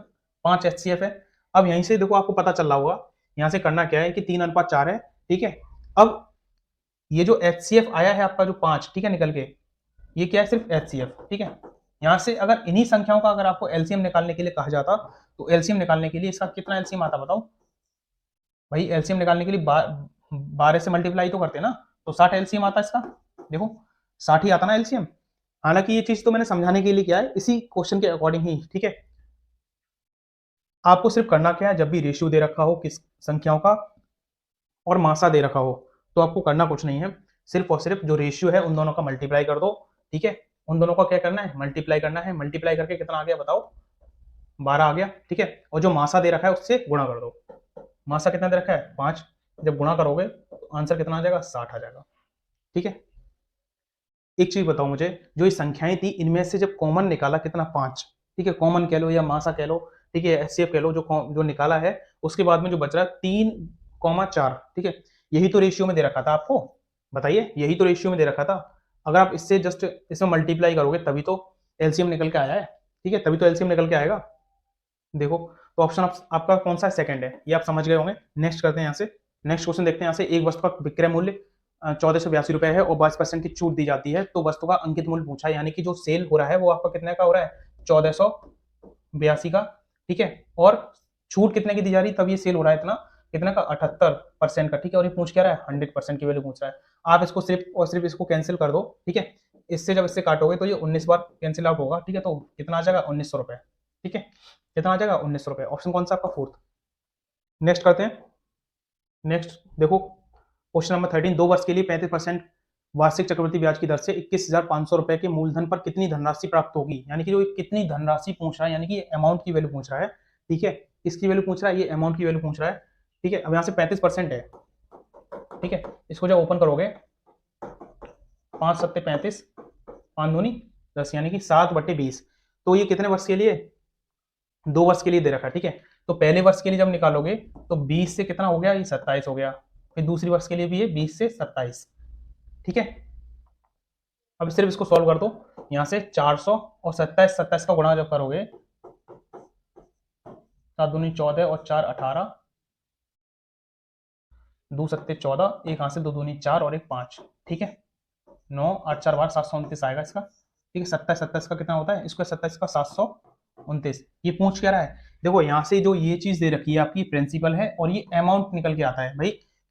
5 HCF है। अब यहीं से देखो आपको पता चल रहा होगा यहाँ से करना क्या है कि 3/4 है। ठीक है, अब ये जो HCF आया है आपका जो 5 ठीक है निकल के, ये क्या है सिर्फ HCF। ठीक है, यहाँ से अगर इन्हीं संख्याओं का अगर आपको LCM निकालने के लिए कहा जाता तो LCM निकालने के लिए इसका कितना LCM आता बताओ भाई। LCM निकालने के लिए 12 से मल्टीप्लाई तो करते ना, तो 60 LCM आता है इसका। देखो 60 ही आता ना LCM। हालांकि ये चीज तो मैंने समझाने के लिए किया है इसी क्वेश्चन के अकॉर्डिंग ही। ठीक है, आपको सिर्फ करना क्या है, जब भी रेशियो दे रखा हो किस संख्याओं का और मासा दे रखा हो तो आपको करना कुछ नहीं है, सिर्फ और सिर्फ जो रेशियो है उन दोनों का मल्टीप्लाई कर दो। ठीक है, उन दोनों का क्या करना है मल्टीप्लाई करना है। मल्टीप्लाई करके कितना आ गया बताओ 12 आ गया। ठीक है, और जो मासा दे रखा है उससे गुणा कर दो। मासा कितना दे रखा है 5, जब गुणा करोगे तो आंसर कितना आ जाएगा 60 आ जाएगा। ठीक है, एक चीज बताओ मुझे, जो ये संख्याएं थी इनमें से जब कॉमन निकाला कितना 5। ठीक है, कॉमन कह लो या मासा कह लो। ठीक है, HCF कह लो, जो निकाला है उसके बाद में जो बच रहा है 3,4। ठीक है, यही तो रेशियो में दे रखा था आपको, बताइए यही तो रेशियो में दे रखा था। अगर आप इससे जस्ट इसमें मल्टीप्लाई करोगे तभी तो LCM निकल के आया है। ठीक है, तभी तो LCM निकल के आएगा। देखो तो ऑप्शन आपका कौन सा सेकंड है, ये आप समझ गए होंगे। नेक्स्ट करते हैं यहाँ से। नेक्स्ट क्वेश्चन देखते हैं यहाँ से। एक वस्तु का विक्रय मूल्य 1482 रुपए है और 22% की छूट दी जाती है, तो वस्तु का अंकित मूल्य पूछा है, यानी कि जो सेल हो रहा है वो आपका कितने का हो रहा है 1482 का। ठीक है, और छूट कितने की दी जा रही है, तब ये सेल हो रहा है इतना कितने का 78% का। ठीक है, और ये पूछ क्या रहा है 100% की वैल्यू पूछ रहा है। आप इसको सिर्फ और सिर्फ इसको कैंसिल कर दो। ठीक है, इससे जब इससे काटोगे तो ये 19 बार कैंसिल आउट होगा। ठीक है, तो कितना आ जाएगा 1900 रुपए। ठीक है, कितना आ जाएगा 1900 रुपए। ऑप्शन कौन सा आपका फोर्थ। नेक्स्ट करते हैं। नेक्स्ट देखो क्वेश्चन नंबर 13, 2 वर्ष के लिए 35% वार्षिक चक्रवृद्धि ब्याज की दर से 21,500 रुपए के मूलधन पर कितनी धनराशि प्राप्त होगी, यानी कि जो कितनी धनराशि पूछ रहा है, यानी कि अमाउंट की वैल्यू पूछ रहा है, ठीक है, इसकी वैल्यू पूछ रहा है, ये अमाउंट की वैल्यू पूछ रहा है, ठीक है। अब यहाँ से 35% है, ठीक है, इसको जब ओपन करोगे 5 सत्ते 35, 5 दूनी 10, यानी कि 7/20। तो ये कितने वर्ष के लिए, 2 वर्ष के लिए दे रखा है, ठीक है। तो पहले वर्ष के लिए जब निकालोगे तो 20 से कितना हो गया, ये 27 हो गया, फिर दूसरी वर्ष के लिए भी ये 20 से 27, ठीक है। अब सिर्फ इसको सॉल्व कर दो, यहां से 400 और 27 का गुणा जब करोगे, 7 दूनी 14 और 4 18, 2 सत्ते 14, एक हाथ से 2 दूनी 4 और एक 5, ठीक है। 9 8 4 12 729 आएगा इसका, ठीक है। 27 का कितना होता है, इसको 27 का 729। ये पूछ क्या रहा है, देखो यहाँ से जो ये चीज दे रखी है आपकी प्रिंसिपल है, और ये अमाउंट निकल के आता है भाई,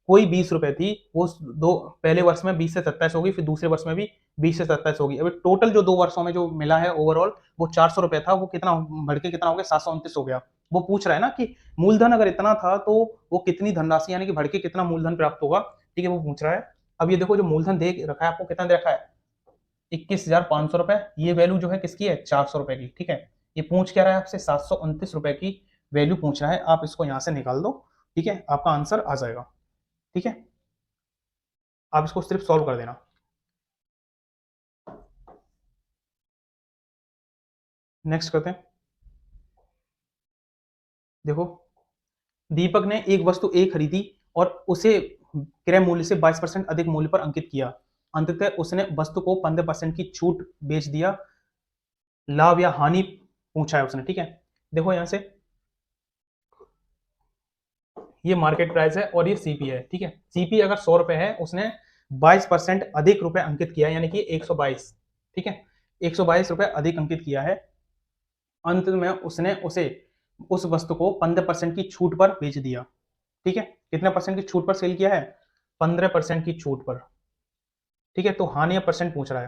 कोई 20 रुपए थी, वो दो पहले वर्ष में 20 से 27 होगी, फिर दूसरे वर्ष में भी 20 से 27 होगी। अभी टोटल जो 2 वर्षों में जो मिला है ओवरऑल, वो 400 रुपए था, वो कितना बढ़ के कितना हो गया, 729 हो गया। वो पूछ रहा है ना कि मूलधन अगर इतना था तो वो कितनी धनराशि, यानी कि बढ़ के कितना मूलधन प्राप्त होगा, ठीक है, वो पूछ रहा है। अब ये देखो जो मूलधन दे रखा है आपको, कितना दे रखा है, 21,500 रुपए। ये वैल्यू जो है किसकी है, 400 रुपए की, ठीक है। ये पूछ क्या रहा है आपसे, 729 रुपए की वैल्यू पूछ रहा है। आप इसको यहां से निकाल दो, ठीक है, आपका आंसर आ जाएगा, ठीक है। आप इसको सिर्फ सॉल्व कर देना। नेक्स्ट करते हैं। देखो, दीपक ने एक वस्तु ए खरीदी और उसे क्रय मूल्य से 22% अधिक मूल्य पर अंकित किया। अंततः उसने वस्तु को 15% की छूट बेच दिया। लाभ या हानि पूछा है उसने, ठीक है। देखो यहां से ये मार्केट प्राइस है और ये सीपी है, ठीक है। सीपी अगर 100 रुपए है, उसने 22% अधिक रुपए अंकित किया, यानी कि 122, ठीक है, 122 रुपए अधिक अंकित किया है। अंत में उसने उसे उस वस्तु को 15% की छूट पर बेच दिया, ठीक है। कितने परसेंट की छूट पर सेल किया है, 15% की छूट पर, ठीक है। तो हानि या परसेंट पूछ रहा है,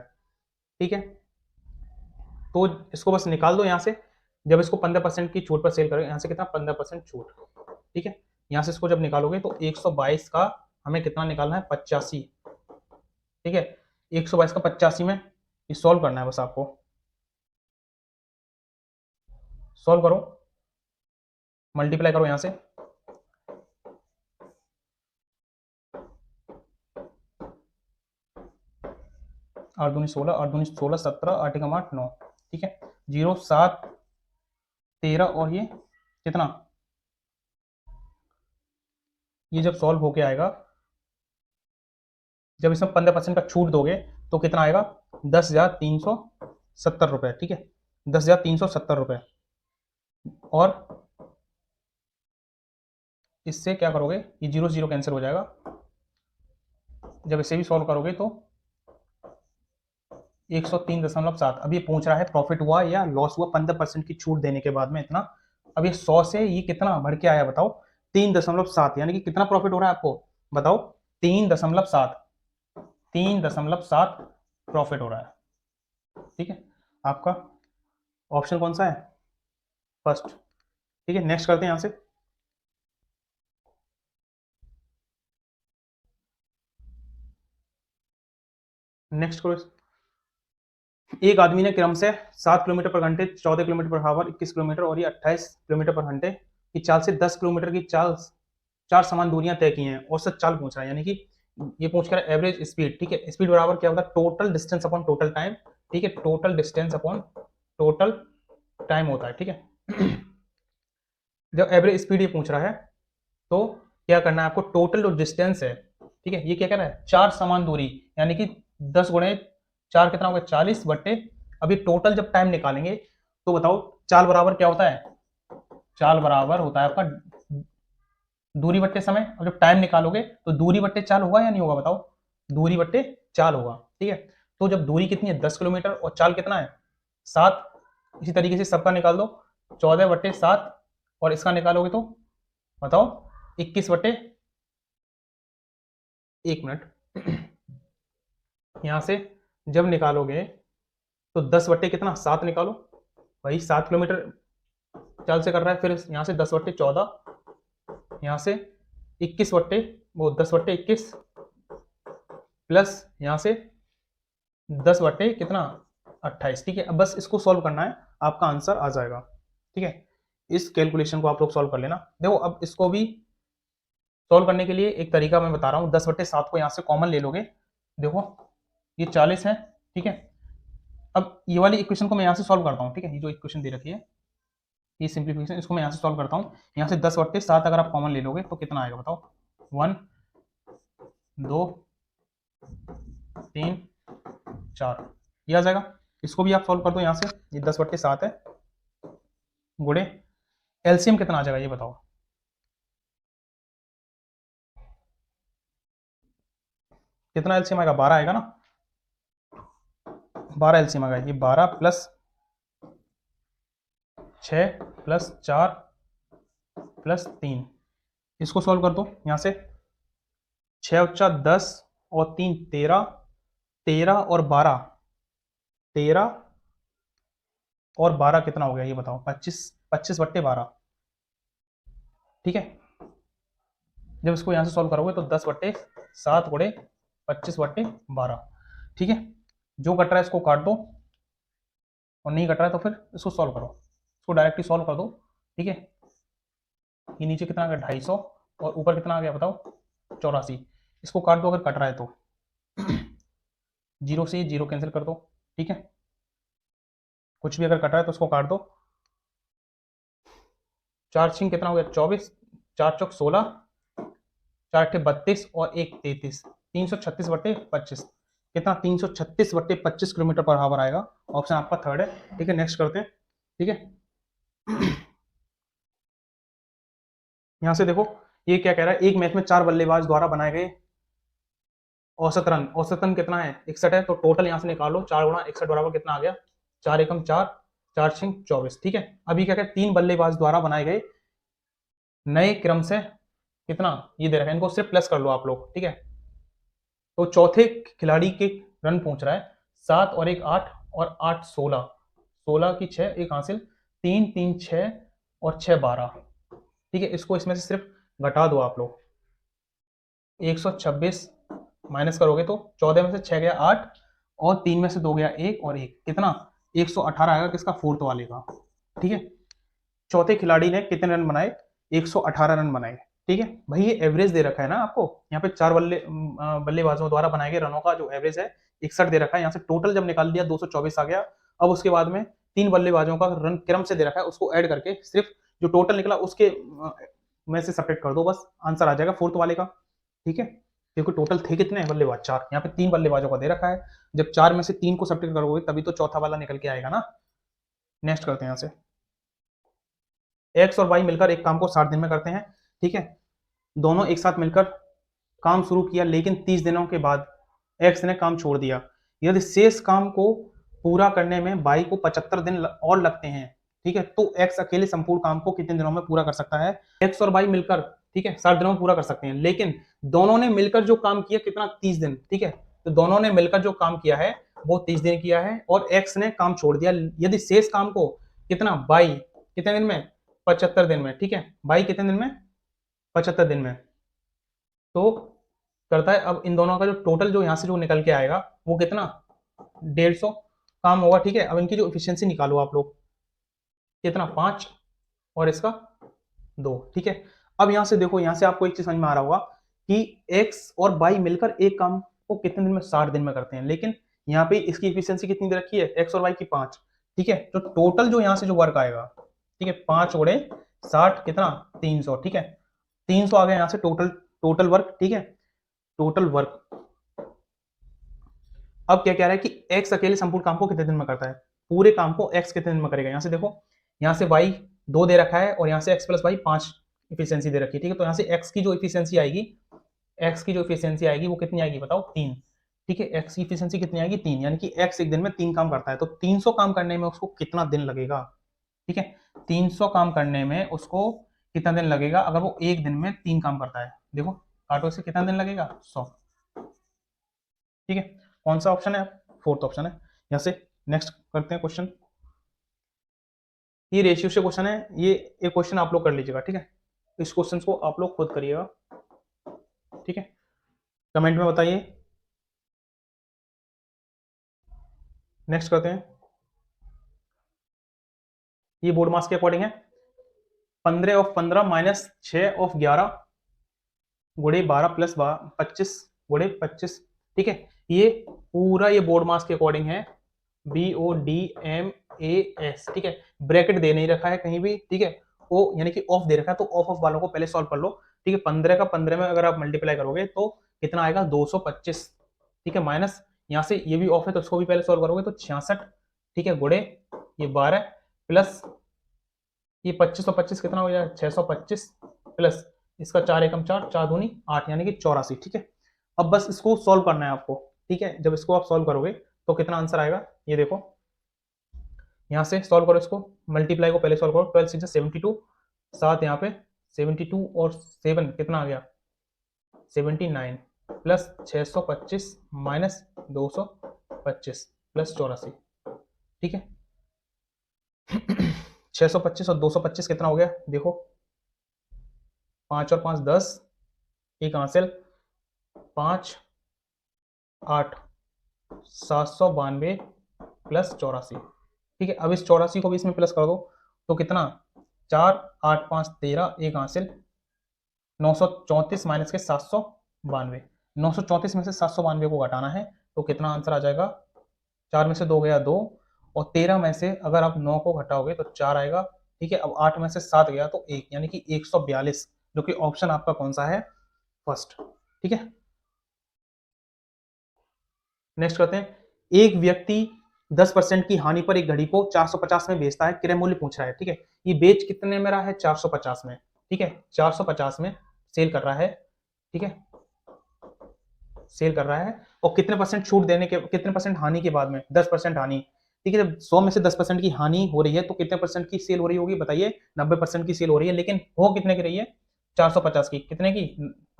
ठीक है। तो इसको बस निकाल दो यहां से, जब इसको 15% की छूट पर सेल करोगे, यहां से कितना 15% छूट, ठीक है। यहां से इसको जब निकालोगे तो 122 का हमें कितना निकालना है, 85, ठीक है। 122 का 85 में ये सॉल्व करना है बस आपको, सॉल्व करो, मल्टीप्लाई करो यहां से, 8 दूनी 16, 8 दूनी 16 17, 8 एकम 8 9, ठीक है। 0 7 13 और ये कितना, ये जब सॉल्व होके आएगा, जब इसमें 15% का छूट दोगे तो कितना आएगा, 10,370 रुपए, ठीक है, 10,370 रुपए। और इससे क्या करोगे, ये 0 0 कैंसिल हो जाएगा। जब इसे भी सॉल्व करोगे तो 103.7। अब ये पूछ रहा है प्रॉफिट हुआ या लॉस हुआ 15% की छूट देने के बाद में इतना। अब ये 100 से ये कितना बढ़ के आया बताओ, 3.7, यानी कि कितना प्रॉफिट हो रहा है आपको बताओ, 3.7, 3.7 प्रॉफिट हो रहा है, ठीक है। आपका ऑप्शन कौन सा है, फर्स्ट, ठीक है। नेक्स्ट करते हैं यहां से। नेक्स्ट करो। एक आदमी ने क्रम से 7 किलोमीटर पर घंटे, 14 किलोमीटर पर हावर, 21 किलोमीटर और ये 28 किलोमीटर पर घंटे की चाल से 10 किलोमीटर की चाल, 4 समान दूरियां तय की हैं। औसत चाल पूछ रहा है, यानी कि ये पूछ कर एवरेज स्पीड, ठीक है। स्पीड बराबर क्या होता है, total distance upon total time, ठीक है। Total distance upon total time होता है, ठीक है। जब एवरेज स्पीड ये पूछ रहा है तो क्या करना है आपको, टोटल जो डिस्टेंस है, ठीक है, ये क्या कह रहा है, 4 समान दूरी, यानी कि 10 गुणे 4 कितना होगा, 40 बट्टे, अभी टोटल जब टाइम निकालेंगे तो बताओ चाल बराबर क्या होता है, चाल बराबर होता है आपका दूरी बट्टे समय। और जब टाइम निकालोगे तो दूरी बट्टे चाल होगा या नहीं होगा बताओ, दूरी बट्टे चाल होगा, ठीक है। तो जब दूरी कितनी है, 10 किलोमीटर, और चाल कितना है, 7, इसी तरीके से सबका निकाल दो, 14/7, और इसका निकालोगे तो बताओ 21/1 मिनट। यहां से जब निकालोगे तो 10 कितना, 7 निकालो, वही 7 किलोमीटर चाल से कर रहा है। फिर यहां से 10/14, यहां से 21 वो 10/21, प्लस यहाँ से 10 बटे कितना 28। ठीक है, अब बस इसको सॉल्व करना है, आपका आंसर आ जाएगा। ठीक है, इस कैलकुलेशन को आप लोग सॉल्व कर लेना। देखो अब इसको भी सॉल्व करने के लिए एक तरीका मैं बता रहा हूँ। 10/7 को यहाँ से कॉमन ले लोगे, देखो ये 40 है। ठीक है, अब ये वाली इक्वेशन को मैं यहाँ से सॉल्व करता हूँ। ठीक है, ये जो इक्वेशन दे रखी है, ये सिंप्लीफिकेशन, इसको मैं यहाँ से सॉल्व करता हूँ। यहाँ से 10/7 अगर आप कॉमन ले लोगे तो कितना आएगा बताओ? 1 2 3 4, ये आ जाएगा। इसको भी आप सॉल्व कर दो यहाँ से, ये 10/7 है, गुणे एलसीएम कितना आ जाएगा ये बताओ? कितना एलसीएम आएगा? 12 आएगा ना, 12 एलसीएम आएगा। ये 12 प्लस 6 प्लस 4 प्लस 3, इसको सॉल्व कर दो यहाँ से। 6 बच्चा 10 और 3 13, 13 और 12, 13 और 12 कितना हो गया ये बताओ? 25, 25/12। ठीक है, जब इसको यहाँ से सॉल्व करोगे तो 10/7 गुणे 25/12। ठीक है, जो कट रहा है इसको काट दो, और नहीं कट रहा है तो फिर इसको सॉल्व करो, इसको डायरेक्टली सॉल्व कर दो। ठीक है, ये नीचे कितना आ गया? 250, और ऊपर कितना आ गया बताओ? 84। इसको काट दो अगर कट रहा है तो, 0 से 0 कैंसिल कर दो। ठीक है, कुछ भी अगर कट रहा है तो उसको काट दो। 4 छिंग कितना हो गया? 24, 4 चौक 16, 4 अट्ठे 32 और 1 33, 336/25। कितना? 336/25 किलोमीटर पर आवर आएगा। ऑप्शन आपका थर्ड है। ठीक है, नेक्स्ट करते हैं। ठीक है, यहां से देखो ये क्या कह रहा है? एक मैच में 4 बल्लेबाज द्वारा बनाए गए औसत रन कितना है? 61 है। तो टोटल यहां से निकालो, 4 गुणा 61 बराबर कितना आ गया? 4 एकम 4, 4 छिंग 24। ठीक है, अभी क्या कहते हैं? 3 बल्लेबाज द्वारा बनाए गए नए क्रम से कितना, ये दे रखा है, इनको सिर्फ प्लस कर लो आप लोग। ठीक है, तो चौथे खिलाड़ी के रन पहुंच रहा है 7 और 1 8, और 8 16, 16 की 6 एक हासिल, 3 3 6 और 6 12। ठीक है, इसको इसमें से सिर्फ घटा दो आप लोग। 126 माइनस करोगे तो 14 में से 6 गया 8, और 3 में से 2 गया 1, और 1 कितना? 118 आएगा किसका? फोर्थ वाले का। ठीक है, चौथे खिलाड़ी ने कितने रन बनाए? 118 रन बनाए। ठीक है भाई, ये एवरेज दे रखा है ना आपको, यहाँ पे 4 बल्लेबाजों द्वारा बनाए गए रनों का जो एवरेज है 61 दे रखा है। यहाँ से टोटल जब निकाल दिया 224 आ गया। अब उसके बाद में 3 बल्लेबाजों का रन क्रम से दे रखा है, उसको ऐड करके सिर्फ जो टोटल निकला उसके में से सब्ट्रैक्ट कर दो, बस आंसर आ जाएगा फोर्थ वाले का। ठीक है, क्योंकि टोटल थे कितने बल्लेबाज? 4, यहाँ पे 3 बल्लेबाजों का दे रखा है। जब 4 में से 3 को सब्ट्रैक्ट करोगे तभी तो चौथा वाला निकल के आएगा ना। नेक्स्ट करते हैं यहाँ से। एक्स और वाई मिलकर एक काम को 60 दिन में करते हैं। ठीक है, दोनों एक साथ मिलकर काम शुरू किया, लेकिन 30 दिनों के बाद एक्स ने काम छोड़ दिया। यदि शेष काम को पूरा करने में वाई को 75 दिन और लगते हैं, ठीक है, तो एक्स अकेले संपूर्ण काम को कितने दिनों में पूरा कर सकता है? एक्स और वाई मिलकर, ठीक है, 60 दिनों में पूरा कर सकते हैं, लेकिन दोनों ने मिलकर जो काम किया कितना? 30 दिन। ठीक है, तो दोनों ने मिलकर जो काम किया है वो 30 दिन किया है, और एक्स ने काम छोड़ दिया। यदि शेष काम को कितना? वाई कितने दिन में? 75 दिन में। ठीक है, वाई कितने दिन में? 75 दिन में। तो करता है, अब इन दोनों का जो टोटल जो यहां से जो निकल के आएगा वो कितना? 150 काम होगा। ठीक है, अब इनकी जो इफिशियंसी निकालो आप लोग, कितना? 5 और इसका 2। ठीक है, अब यहां से देखो, यहां से आपको एक चीज समझ में आ रहा होगा कि एक्स और वाई मिलकर एक काम को कितने दिन में? 60 दिन में करते हैं, लेकिन यहाँ पे इसकी इफिशियंसी कितनी दे रखी है? एक्स और वाई की 5। ठीक है, तो टोटल जो यहाँ से जो वर्क आएगा, ठीक है, 5 गुणे 60 कितना? 300। ठीक है, 300 आ गया यहाँ से टोटल, टोटल वर्क। ठीक है, टोटल वर्क। अब क्या कह रहा है कि एक्स अकेले संपूर्ण काम को कितने दिन में करता है? पूरे काम को एक्स कितने दिन में करेगा? यहां से देखो, यहां से वाई 2 दे रखा है, और यहां से एक्स प्लस वाई 5 इफिशियंसी दे रखी है। ठीक है, तो यहां से एक्स की जो इफिशियंसी आएगी, एक्स की जो इफिशियंसी आएगी वो कितनी आएगी बताओ? 3। ठीक है, एक्स की इफिशियंसी कितनी आएगी? 3, यानी कि एक्स एक दिन में 3 काम करता है, तो 300 काम करने में उसको कितना दिन लगेगा? ठीक है, 300 काम करने में उसको कितना दिन लगेगा अगर वो एक दिन में 3 काम करता है? देखो काटो से, कितना दिन लगेगा? 100। ठीक है, कौन सा ऑप्शन है? फोर्थ ऑप्शन है। यहां से नेक्स्ट करते हैं क्वेश्चन। ये रेशियो से क्वेश्चन है, ये एक क्वेश्चन आप लोग कर लीजिएगा। ठीक है, इस क्वेश्चन को आप लोग खुद करिएगा। ठीक है, कमेंट में बताइए नेक्स्ट करते हैं, ये बोर्ड मास के अकॉर्डिंग है, 15 ऑफ 15 माइनस 6 ऑफ 11 गुणे 12 प्लस 25 गुणे 25। ठीक है, ये पूरा ये बोर्ड मास के अकॉर्डिंग है, BODMAS। ठीक है, ब्रैकेट दे नहीं रखा है कहीं भी। ठीक है, ओ यानी कि ऑफ दे रखा है, तो ऑफ ऑफ वालों को पहले सॉल्व कर लो। ठीक है, 15 का 15 में अगर आप मल्टीप्लाई करोगे तो कितना आएगा, 225। ठीक है, माइनस यहाँ से ये भी ऑफ है तो इसको भी पहले सॉल्व करोगे तो 66। ठीक है, गुणे ये 12 प्लस ये 2525 कितना हो जाएगा, 625 प्लस इसका 4 एकम 4, 4 दूनी 8 यानी कि 84। ठीक है, अब बस इसको सॉल्व करना है आपको। ठीक है, जब इसको आप सॉल्व करोगे तो कितना आंसर आएगा, ये देखो यहाँ से सॉल्व करो, इसको मल्टीप्लाई को पहले सॉल्व करो, 12 6 72, 7 यहाँ पे 72 और 7 कितना आ गया 79 प्लस 625 माइनस 225 प्लस 84। ठीक है, 625 और 225 कितना हो गया देखो, 5 और 5 10, एक हासिल 5 8 792 प्लस 84। ठीक है, अब इस 84 को भी इसमें प्लस कर दो तो कितना 4 8 5 13, एक हासिल 934 माइनस के 792, 934 में से 792 को घटाना है तो कितना आंसर आ जाएगा, 4 में से 2 गया 2, और 13 में से अगर आप 9 को घटाओगे तो 4 आएगा। ठीक है, अब 8 में से 7 गया तो 1 यानी कि 142, जो कि ऑप्शन आपका कौन सा है, फर्स्ट। ठीक है, नेक्स्ट करते हैं, एक व्यक्ति 10% की हानि पर एक घड़ी को 450 में बेचता है, क्रय मूल्य पूछ रहा है। ठीक है, ये बेच कितने में रहा है, 450 में। ठीक है, 450 में सेल कर रहा है। ठीक है, सेल कर रहा है, और कितने परसेंट छूट देने के, कितने परसेंट हानि के बाद में, 10% हानि। ठीक है, जब 100 में से 10% की हानि हो रही है तो कितने परसेंट की सेल हो रही होगी बताइए, 90% की सेल हो रही है, लेकिन हो कितने की रही है, 450 की, कितने की,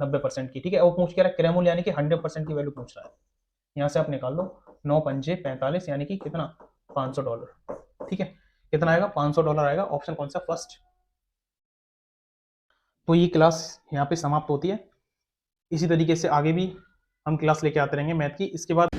90% की। ठीक है, वो पूछ के रहा है क्रय मूल्य यानी कि 100% की वैल्यू पूछ रहा है। यहाँ से आप निकाल दो, 9 पंजे 45 यानी कि कितना, $500। ठीक है, कितना आएगा, $500 आएगा, ऑप्शन कौन सा, फर्स्ट। तो ये क्लास यहाँ पे समाप्त होती है। इसी तरीके से आगे भी हम क्लास लेके आते रहेंगे मैथ की। इसके बाद